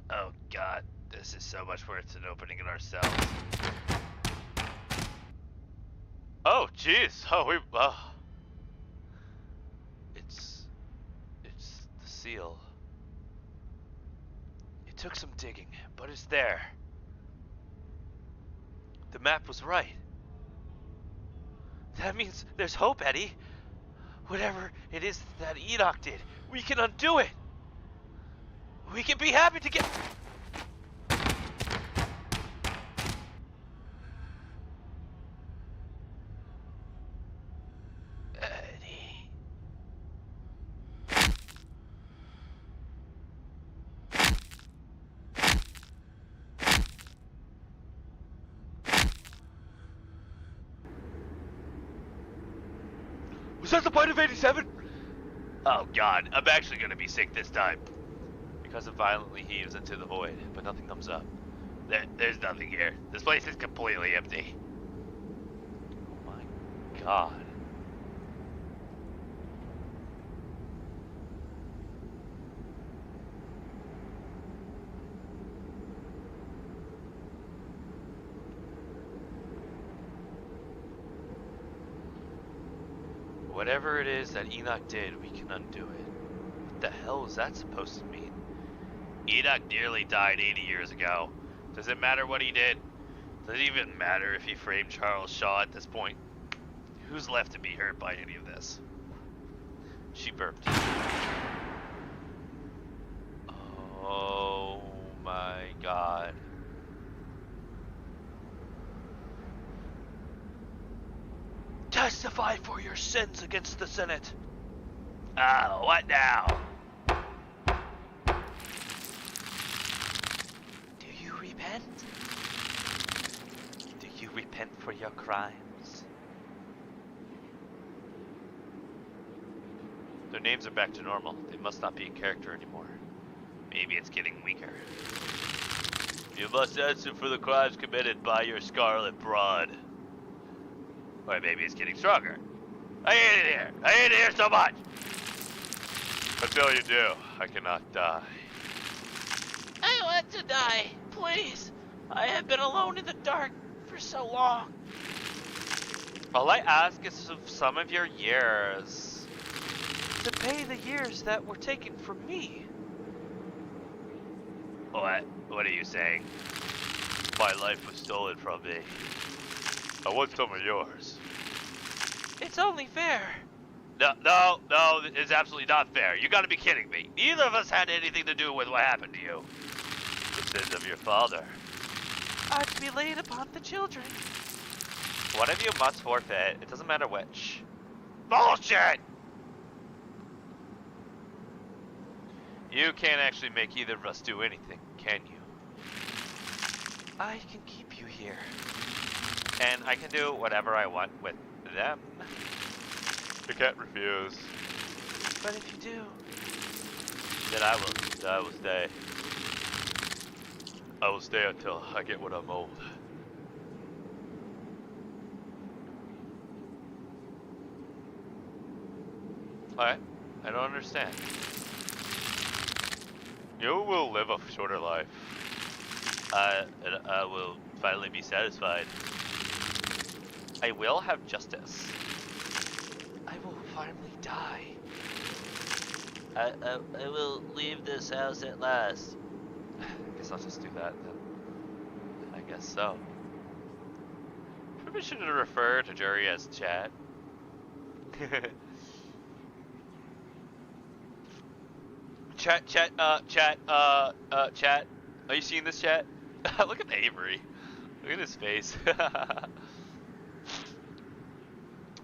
Oh, God. This is so much worse than opening it ourselves. Oh, jeez. Oh, it's the seal. It took some digging, but it's there. The map was right. That means there's hope, Eddie. Whatever it is that Enoch did, we can undo it. We can be happy to get... Eddie. Was that the point of 87? Oh, God. I'm actually going to be sick this time. Because it violently heaves into the void, but nothing comes up. There's nothing here. This place is completely empty. Oh my God. Whatever it is that Enoch did, we can undo it. What the hell is that supposed to mean? Enoch nearly died 80 years ago. Does it matter what he did? Does it even matter if he framed Charles Shaw at this point? Who's left to be hurt by any of this? She burped. Oh my god. Testify for your sins against the Senate. Oh, what now? Do you repent? Do you repent for your crimes? Their names are back to normal. They must not be in character anymore. Maybe it's getting weaker. You must answer for the crimes committed by your scarlet blood. Or maybe it's getting stronger. I hate it here. I hate it here so much. Until you do, I cannot die. I want to die, please. I have been alone in the dark for so long. All I ask is of some of your years. To pay the years that were taken from me. What? What are you saying? My life was stolen from me. I want some of yours. It's only fair. No, it's absolutely not fair. You gotta be kidding me. Neither of us had anything to do with what happened to you. The sins of your father. Are to be laid upon the children. One of you must forfeit. It doesn't matter which. Bullshit! You can't actually make either of us do anything, can you? I can keep you here. And I can do whatever I want with them. You can't refuse. But if you do, Then I will stay. I will stay until I get what I'm owed. Alright, I don't understand. You will live a shorter life. I will finally be satisfied. I will have justice. I will finally die. I will leave this house at last. I guess I'll just do that then. I guess so. Permission to refer to jury as chat. Chat. Are you seeing this, chat? Look at Avery. Look at his face.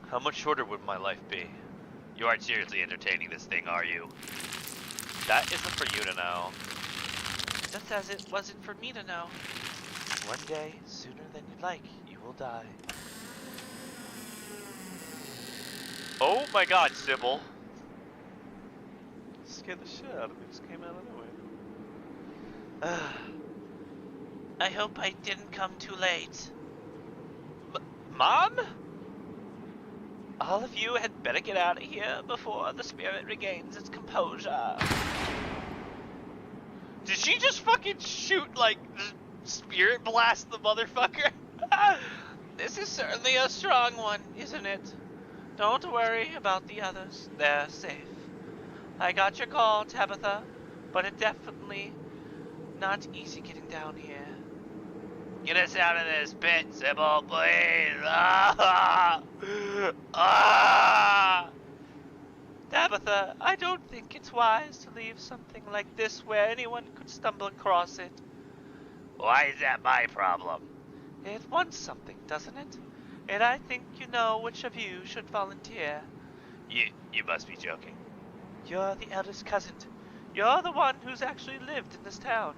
How much shorter would my life be? You aren't seriously entertaining this thing, are you? That isn't for you to know. just as it wasn't for me to know. One day, sooner than you'd like, you will die. Oh my god, Sybil. Scared the shit out of me. Just came out of nowhere. I hope I didn't come too late. Mom? All of you had better get out of here before the spirit regains its composure. Did she just fucking shoot, like, spirit blast the motherfucker? This is certainly a strong one, isn't it? Don't worry about the others. They're safe. I got your call, Tabitha, but it's definitely not easy getting down here. Get us out of this pit, Sybil, please. Ah! Ah! Tabitha, I don't think it's wise to leave something like this where anyone could stumble across it. Why is that my problem? It wants something, doesn't it? And I think you know which of you should volunteer. You must be joking. You're the eldest cousin. You're the one who's actually lived in this town.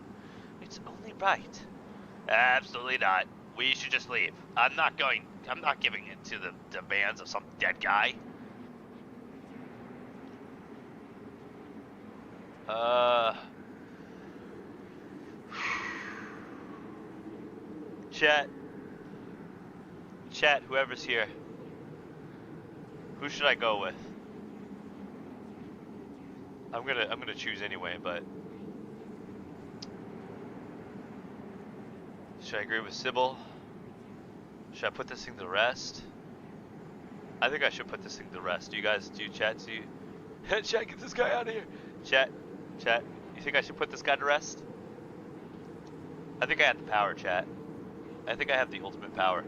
It's only right. Absolutely not. We should just leave. I'm not giving in to the demands of some dead guy. Chat, whoever's here. Who should I go with? I'm gonna choose anyway, but should I agree with Sybil? Should I put this thing to rest? I think I should put this thing to rest. Do you guys, chat, chat, get this guy out of here. Chat, You think I should put this guy to rest? I think I have the power, chat. I think I have the ultimate power.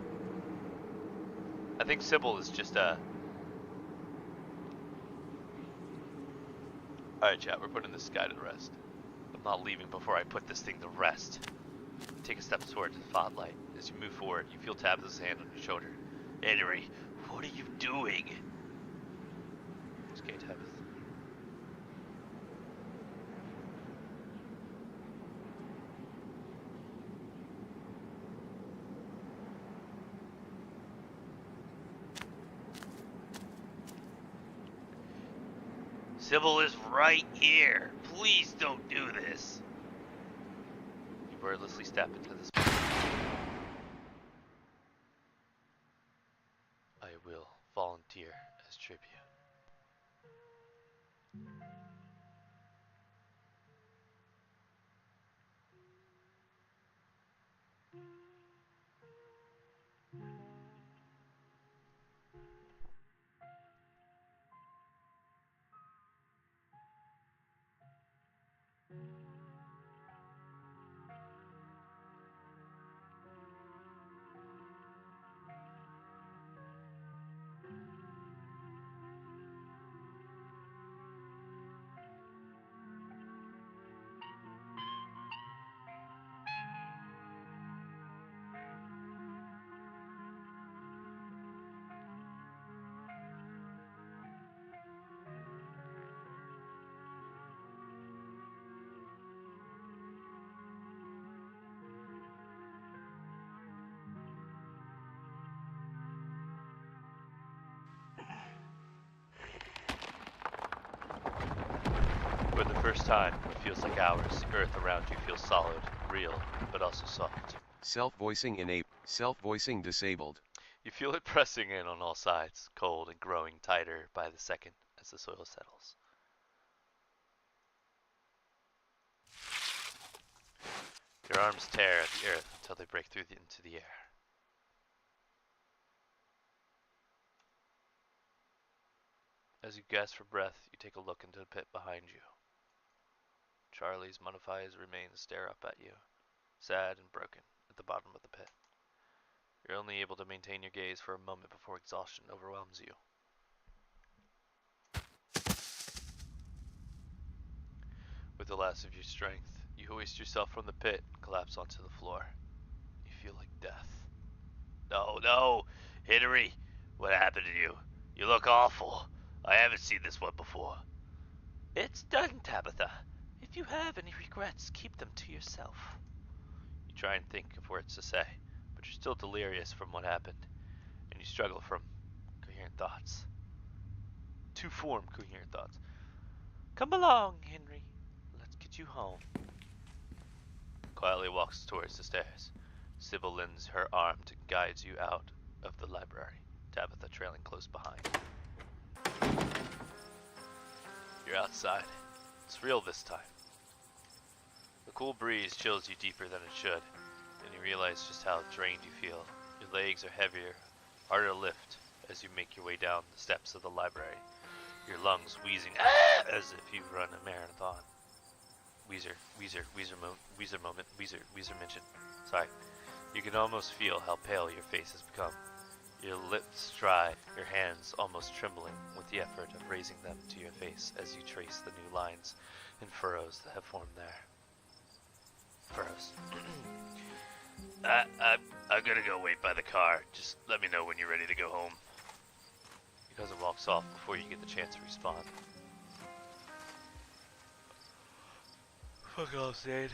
I think Sybil is just Alright, chat, we're putting this guy to rest. I'm not leaving before I put this thing to rest. Take a step towards the spotlight. As you move forward, you feel Tabitha's hand on your shoulder. Henry, what are you doing? It's okay, Tabitha. Sybil is right here. Please don't do this. You wordlessly step into this. I will volunteer as tribute. For the first time, what feels like hours, the earth around you feels solid, real, but also soft. Self-voicing disabled. You feel it pressing in on all sides, cold and growing tighter by the second as the soil settles. Your arms tear at the earth until they break through into the air. As you gasp for breath, you take a look into the pit behind you. Charlie's mummified remains stare up at you, sad and broken, at the bottom of the pit. You're only able to maintain your gaze for a moment before exhaustion overwhelms you. With the last of your strength, you hoist yourself from the pit and collapse onto the floor. You feel like death. No, no. Henry, what happened to you? You look awful. I haven't seen this one before. It's done, Tabitha. If you have any regrets, keep them to yourself. You try and think of words to say, but you're still delirious from what happened, and you struggle from coherent thoughts. To form coherent thoughts. Come along, Henry. Let's get you home. Quietly walks towards the stairs. Sybil lends her arm to guide you out of the library, Tabitha trailing close behind. You're outside. It's real this time. The cool breeze chills you deeper than it should, and you realize just how drained you feel. Your legs are heavier, harder to lift as you make your way down the steps of the library, your lungs wheezing as if you run a marathon. Weezer mention. Sorry. You can almost feel how pale your face has become. Your lips dry, your hands almost trembling with the effort of raising them to your face as you trace the new lines and furrows that have formed there. Furrows. I'm gonna go wait by the car. Just let me know when you're ready to go home. Your cousin walks off before you get the chance to respond. Fuck off, Zane.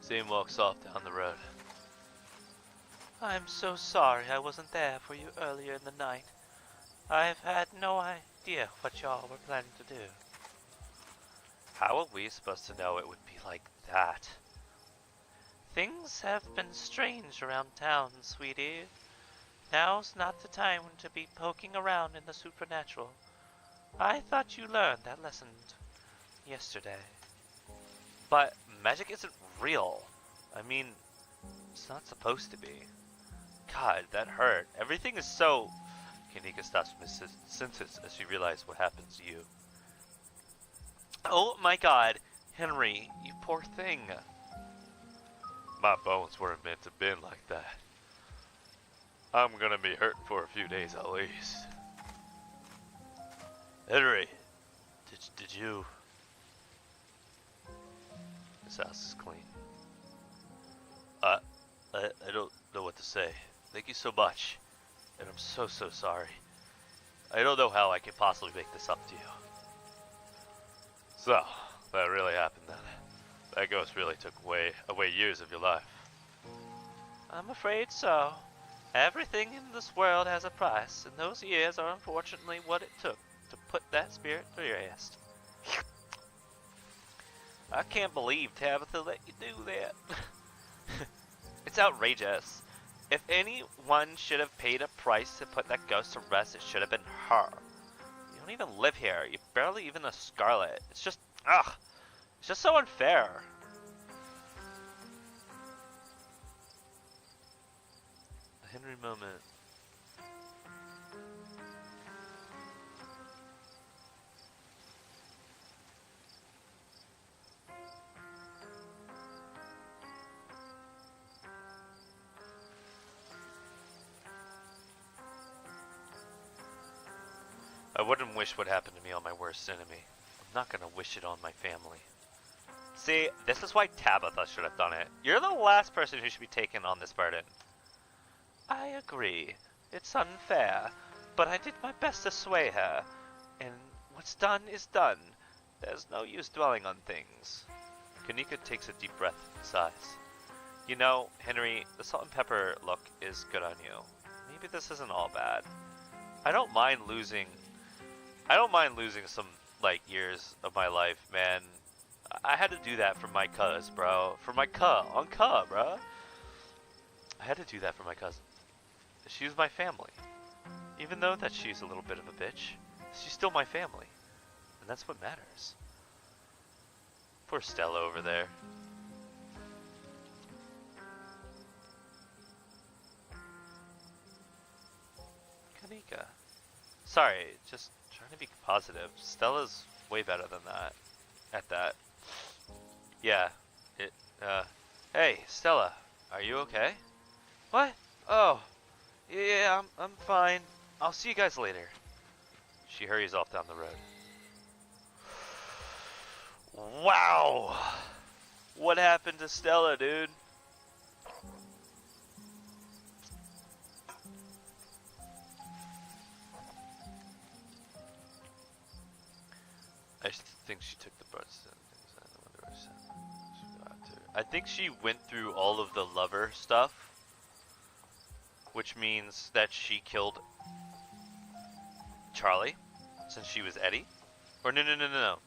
Zane walks off down the road. I'm so sorry I wasn't there for you earlier in the night. I've had no idea what y'all were planning to do. How are we supposed to know it would be like that? Things have been strange around town, sweetie. Now's not the time to be poking around in the supernatural. I thought you learned that lesson yesterday. But magic isn't real. I mean, it's not supposed to be. God, that hurt. Everything is so... Kanika stops mid-sentence as she realizes what happens to you. Oh my god. Henry, you poor thing. My bones weren't meant to bend like that. I'm gonna be hurt for a few days at least. Henry, did you... This house is clean. I don't know what to say. Thank you so much. And I'm so sorry. I don't know how I could possibly make this up to you. So, that really happened then. That ghost really took away years of your life. I'm afraid so. Everything in this world has a price, and those years are unfortunately what it took to put that spirit to rest. I can't believe Tabitha let you do that. It's outrageous. If anyone should have paid a price to put that ghost to rest, it should have been her. You don't even live here. You're barely even a Scarlet. It's just, ugh. It's just so unfair. A Henry moment. I wouldn't wish what happened to me on my worst enemy. I'm not gonna wish it on my family. See, this is why Tabitha should have done it. You're the last person who should be taken on this burden. I agree. It's unfair, but I did my best to sway her. And what's done is done. There's no use dwelling on things. Kanika takes a deep breath and sighs. You know, Henry, the salt and pepper look is good on you. Maybe this isn't all bad. I don't mind losing some, like, years of my life, man. I had to do that for my cuz, bro. For my bro. I had to do that for my cousin. She was my family. Even though that she's a little bit of a bitch, she's still my family. And that's what matters. Poor Stella over there. Kanika. Sorry, just trying to be positive. Stella's way better than that. At that. Yeah. Hey, Stella. Are you okay? What? Oh. Yeah, I'm fine. I'll see you guys later. She hurries off down the road. Wow! What happened to Stella, dude? I think she took the birds. I think she went through all of the lover stuff, which means that she killed Charlie, since she was Eddie. Or no.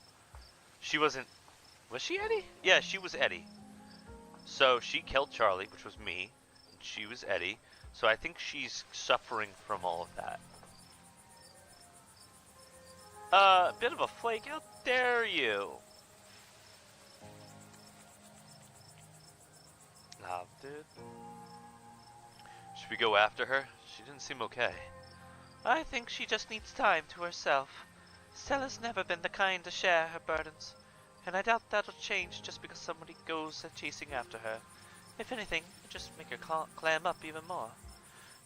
She wasn't. Was she Eddie? Yeah, she was Eddie. So she killed Charlie, which was me. And she was Eddie. So I think she's suffering from all of that. A bit of a flake. How dare you? Nah, dude. Should we go after her? She didn't seem okay. I think she just needs time to herself. Stella's never been the kind to share her burdens, and I doubt that'll change just because somebody goes chasing after her. If anything, it'll just make her clam up even more.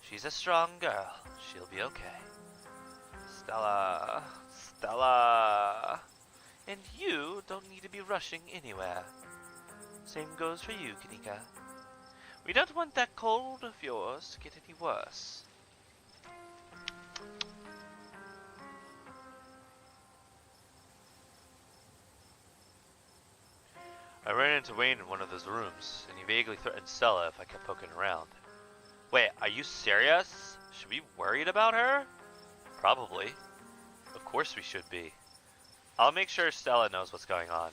She's a strong girl. She'll be okay. Stella. And you don't need to be rushing anywhere. Same goes for you, Kanika. We don't want that cold of yours to get any worse. I ran into Wayne in one of those rooms, and he vaguely threatened Stella if I kept poking around. Wait, are you serious? Should we be worried about her? Probably. Of course we should be. I'll make sure Stella knows what's going on.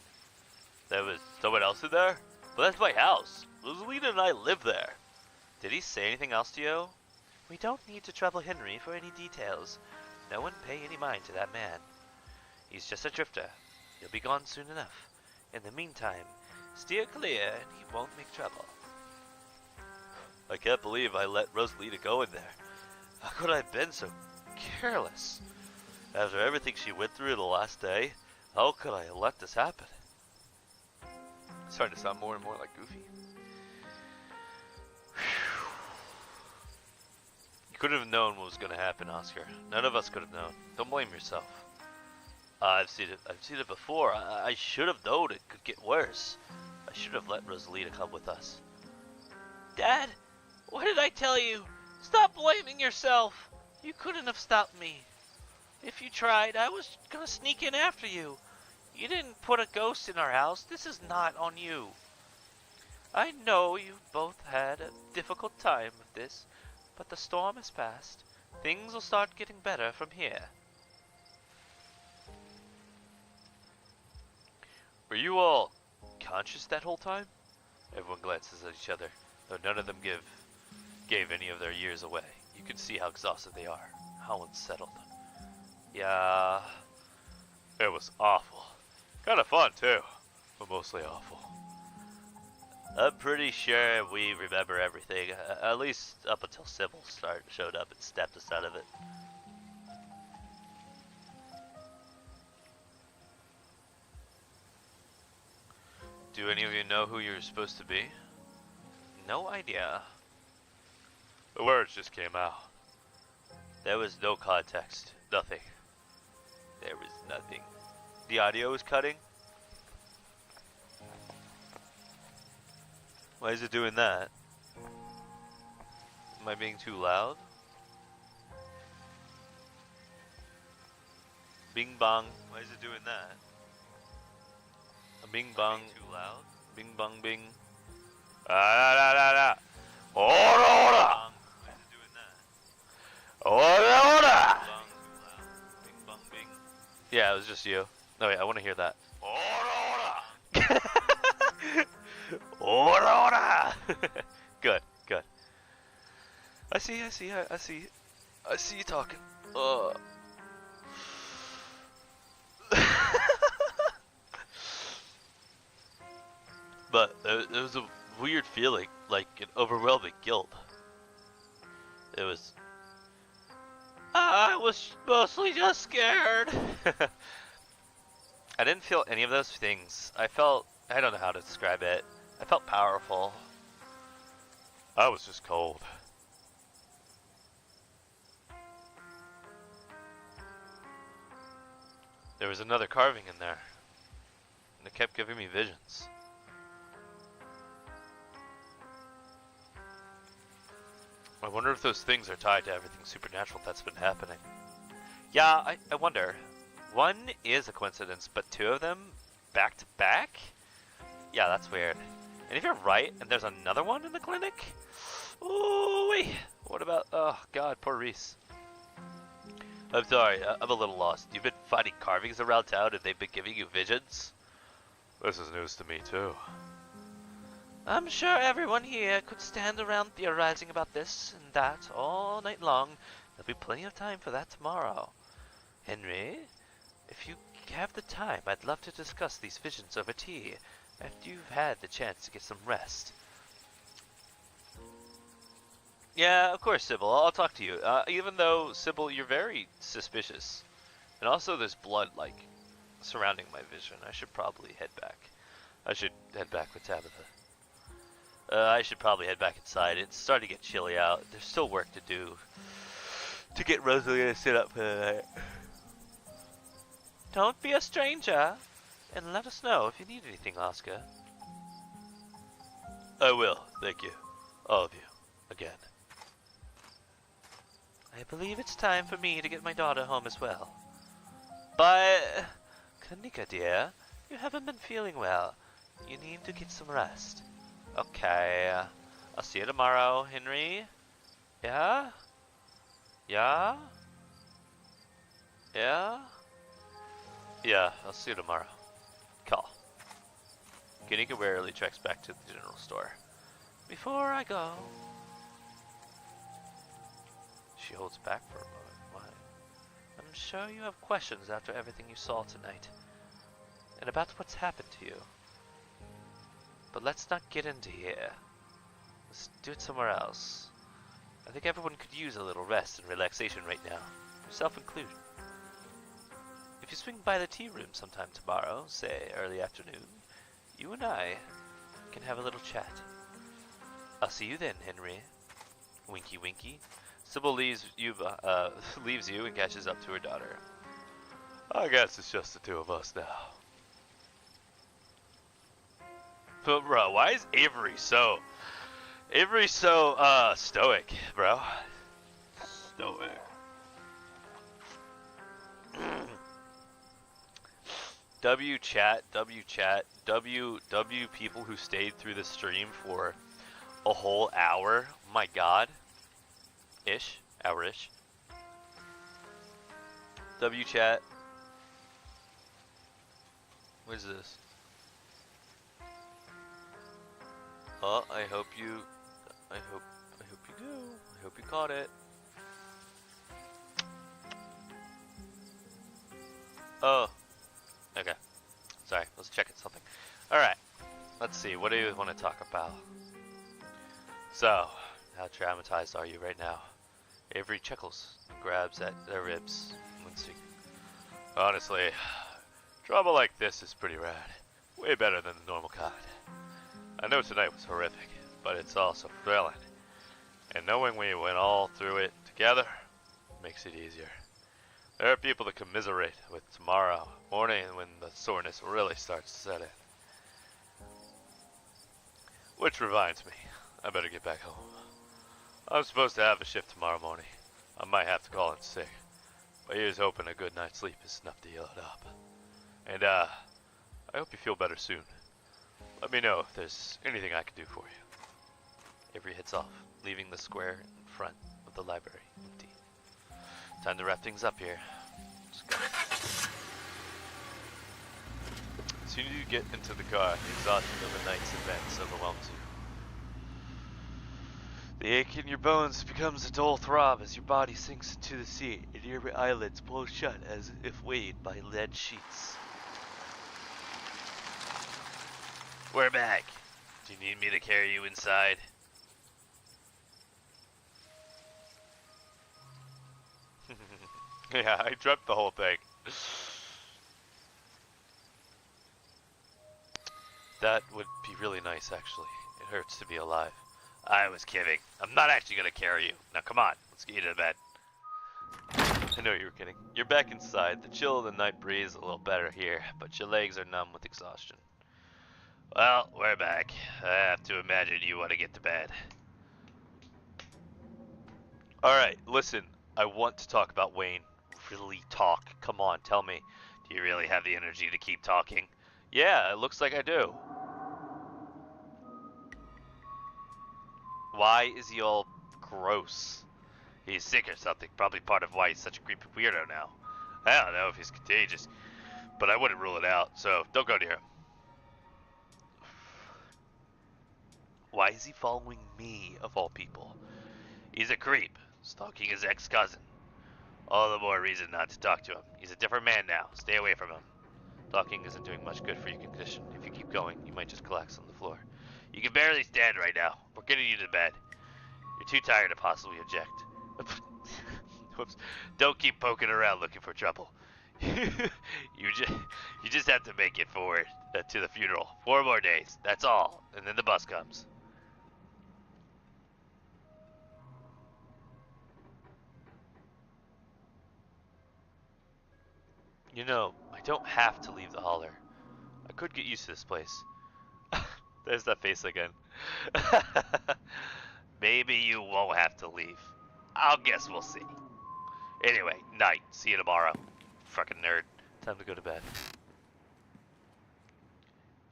There was someone else in there? But that's my house. Rosalina and I live there. Did he say anything else to you? We don't need to trouble Henry for any details. No one pay any mind to that man. He's just a drifter. He'll be gone soon enough. In the meantime, steer clear and he won't make trouble. I can't believe I let Rosalina go in there. How could I have been so careless? After everything she went through the last day, How could I let this happen? It's starting to sound more and more like Goofy. You couldn't have known what was going to happen, Oscar. None of us could have known. Don't blame yourself. I've seen it before. I should have known it could get worse. I should have let Rosalita come with us. Dad, what did I tell you? Stop blaming yourself. You couldn't have stopped me. If you tried, I was gonna sneak in after you. You didn't put a ghost in our house. This is not on you. I know you both had a difficult time with this, but the storm has passed. Things will start getting better from here. Were you all conscious that whole time? Everyone glances at each other, though none of them gave any of their years away. You can see how exhausted they are, how unsettled. Yeah, it was awful. Kind of fun too, but mostly awful. I'm pretty sure we remember everything, at least up until Sybil showed up and snapped us out of it. Do any of you know who you're supposed to be? No idea. The words just came out. There was no context. Nothing. There was nothing. The audio is cutting? Why is it doing that? Am I being too loud? Bing bong. Why is it doing that? A bing bong. Too loud? Bing bong bing. Ah da da da. Ora ora. Why is it doing that? Ora ora. Bing bong bing. Yeah, it was just you. No wait, I want to hear that. Ora ora. Ora ora. Good, good. I see you talking. But it was a weird feeling, like an overwhelming guilt. It was... I was mostly just scared. I didn't feel any of those things. I don't know how to describe it. I felt powerful. I was just cold. There was another carving in there, and it kept giving me visions. I wonder if those things are tied to everything supernatural that's been happening. Yeah, I wonder. One is a coincidence, but two of them back to back? Yeah, that's weird. And if you're right, and there's another one in the clinic? Ooh, wait. What about... Oh, God, poor Reese. I'm sorry, I'm a little lost. You've been finding carvings around town and they've been giving you visions? This is news to me, too. I'm sure everyone here could stand around theorizing about this and that all night long. There'll be plenty of time for that tomorrow. Henry, if you have the time, I'd love to discuss these visions over tea, after you've had the chance to get some rest. Yeah, of course, Sybil. I'll talk to you. Even though, Sybil, you're very suspicious. And also there's blood, like, surrounding my vision. I should probably head back. I should head back with Tabitha. I should probably head back inside. It's starting to get chilly out. There's still work to do to get Rosalie to sit up for the night. Don't be a stranger, and let us know if you need anything, Oscar. I will, thank you. All of you. Again. I believe it's time for me to get my daughter home as well. But, Kanika dear, you haven't been feeling well. You need to get some rest. Okay. I'll see you tomorrow, Henry. Yeah? Yeah? Yeah? Yeah, I'll see you tomorrow. Call. Kanika warily treks back to the general store. Before I go... She holds back for a moment. Why? I'm sure you have questions after everything you saw tonight. And about what's happened to you. But let's not get into here. Let's do it somewhere else. I think everyone could use a little rest and relaxation right now. Yourself included. If you swing by the tea room sometime tomorrow, say early afternoon, you and I can have a little chat. I'll see you then, Henry. Winky winky. Sybil leaves you and catches up to her daughter. I guess it's just the two of us now. But bro, why is Avery so stoic, bro? Stoic. W chat, W people who stayed through the stream for a whole hour. My god. Hour-ish. W chat. What is this? Oh, I hope you do. I hope you caught it. Oh. Okay. Sorry, I was checking something. Alright. Let's see, what do you want to talk about? So, how traumatized are you right now? Avery chuckles and grabs at their ribs, wincing. Honestly, trouble like this is pretty rad. Way better than the normal kind. I know tonight was horrific, but it's also thrilling. And knowing we went all through it together makes it easier. There are people to commiserate with tomorrow morning when the soreness really starts to set in. Which reminds me, I better get back home. I'm supposed to have a shift tomorrow morning. I might have to call in sick, but here's hoping a good night's sleep is enough to heal it up. And I hope you feel better soon. Let me know if there's anything I can do for you. Avery heads off, leaving the square in front of the library empty. Time to wrap things up here. Let's go. As soon as you get into the car, the exhaustion of the night's events overwhelms you. The ache in your bones becomes a dull throb as your body sinks into the seat and your eyelids pull shut as if weighed by lead sheets. We're back. Do you need me to carry you inside? Yeah, I dreamt the whole thing. That would be really nice, actually. It hurts to be alive. I was kidding. I'm not actually gonna carry you. Now come on, let's get you to bed. I know you were kidding. You're back inside. The chill of the night breeze is a little better here, but your legs are numb with exhaustion. Well, we're back. I have to imagine you want to get to bed. Alright, listen. I want to talk about Wayne. Really talk. Come on, tell me. Do you really have the energy to keep talking? Yeah, it looks like I do. Why is he all gross? He's sick or something. Probably part of why he's such a creepy weirdo now. I don't know if he's contagious, but I wouldn't rule it out, so don't go near him. Why is he following me, of all people? He's a creep, stalking his ex-cousin. All the more reason not to talk to him. He's a different man now. Stay away from him. Talking isn't doing much good for your condition. If you keep going, you might just collapse on the floor. You can barely stand right now. We're getting you to bed. You're too tired to possibly object. Whoops. Don't keep poking around looking for trouble. you just have to make it forward to the funeral. 4 more days. That's all. And then the bus comes. You know, I don't have to leave the holler. I could get used to this place. There's that face again. Maybe you won't have to leave. I'll guess we'll see. Anyway, night. See you tomorrow. Fucking nerd. Time to go to bed.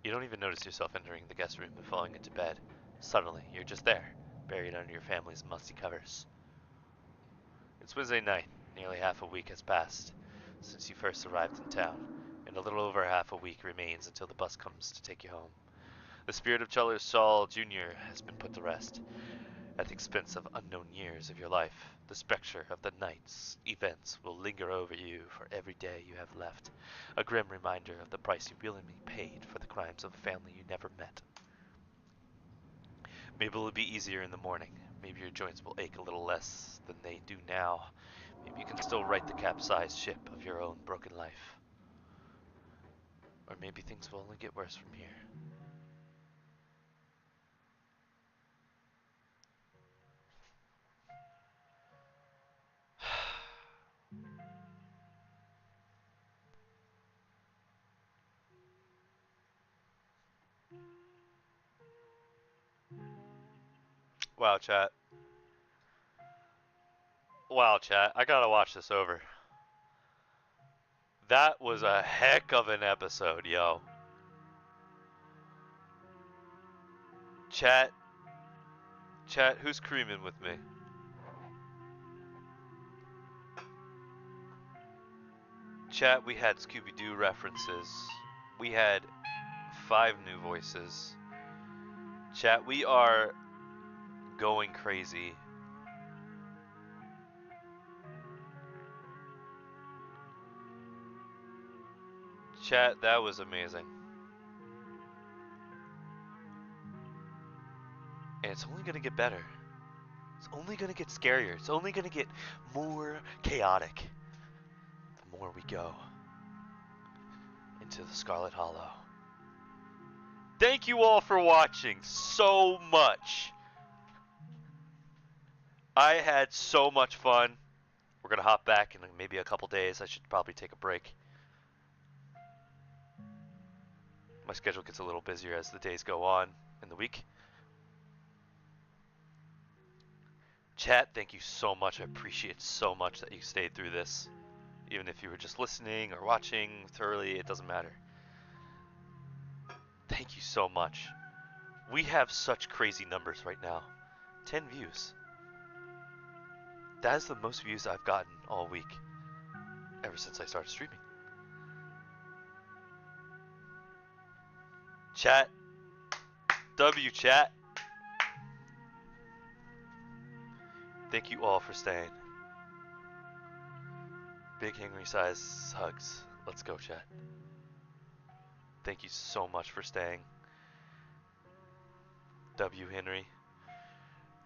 You don't even notice yourself entering the guest room and falling into bed. Suddenly, you're just there, buried under your family's musty covers. It's Wednesday night. Nearly half a week has passed since you first arrived in town, and a little over half a week remains until the bus comes to take you home. The spirit of Charles Shaw Jr. has been put to rest. At the expense of unknown years of your life, the specter of the night's events will linger over you for every day you have left, a grim reminder of the price you willingly paid for the crimes of a family you never met. Maybe it will be easier in the morning. Maybe your joints will ache a little less than they do now. Maybe you can still right the capsized ship of your own broken life. Or maybe things will only get worse from here. Wow, chat. Wow, chat. I gotta watch this over. That was a heck of an episode, yo. Chat, who's creaming with me? Chat, we had Scooby-Doo references. We had 5 new voices. Chat, we are going crazy. Chat, that was amazing. And it's only gonna get better. It's only gonna get scarier. It's only gonna get more chaotic the more we go into the Scarlet Hollow. Thank you all for watching so much. I had so much fun. We're gonna hop back in maybe a couple days. I should probably take a break. My schedule gets a little busier as the days go on in the week. Chat, thank you so much. I appreciate so much that you stayed through this. Even if you were just listening or watching thoroughly, it doesn't matter. Thank you so much. We have such crazy numbers right now. 10 views. That is the most views I've gotten all week, ever since I started streaming. Chat. W chat. Thank you all for staying. Big Henry size hugs. Let's go, chat. Thank you so much for staying. W Henry.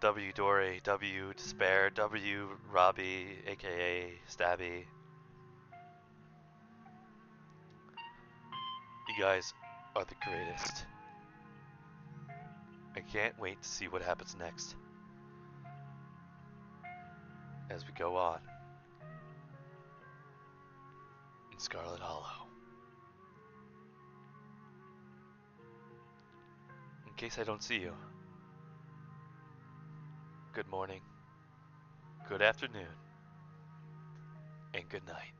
W Dory. W Despair. W Robbie, aka Stabby. You guys are the greatest. I can't wait to see what happens next as we go on in Scarlet Hollow. In case I don't see you, good morning, good afternoon, and good night.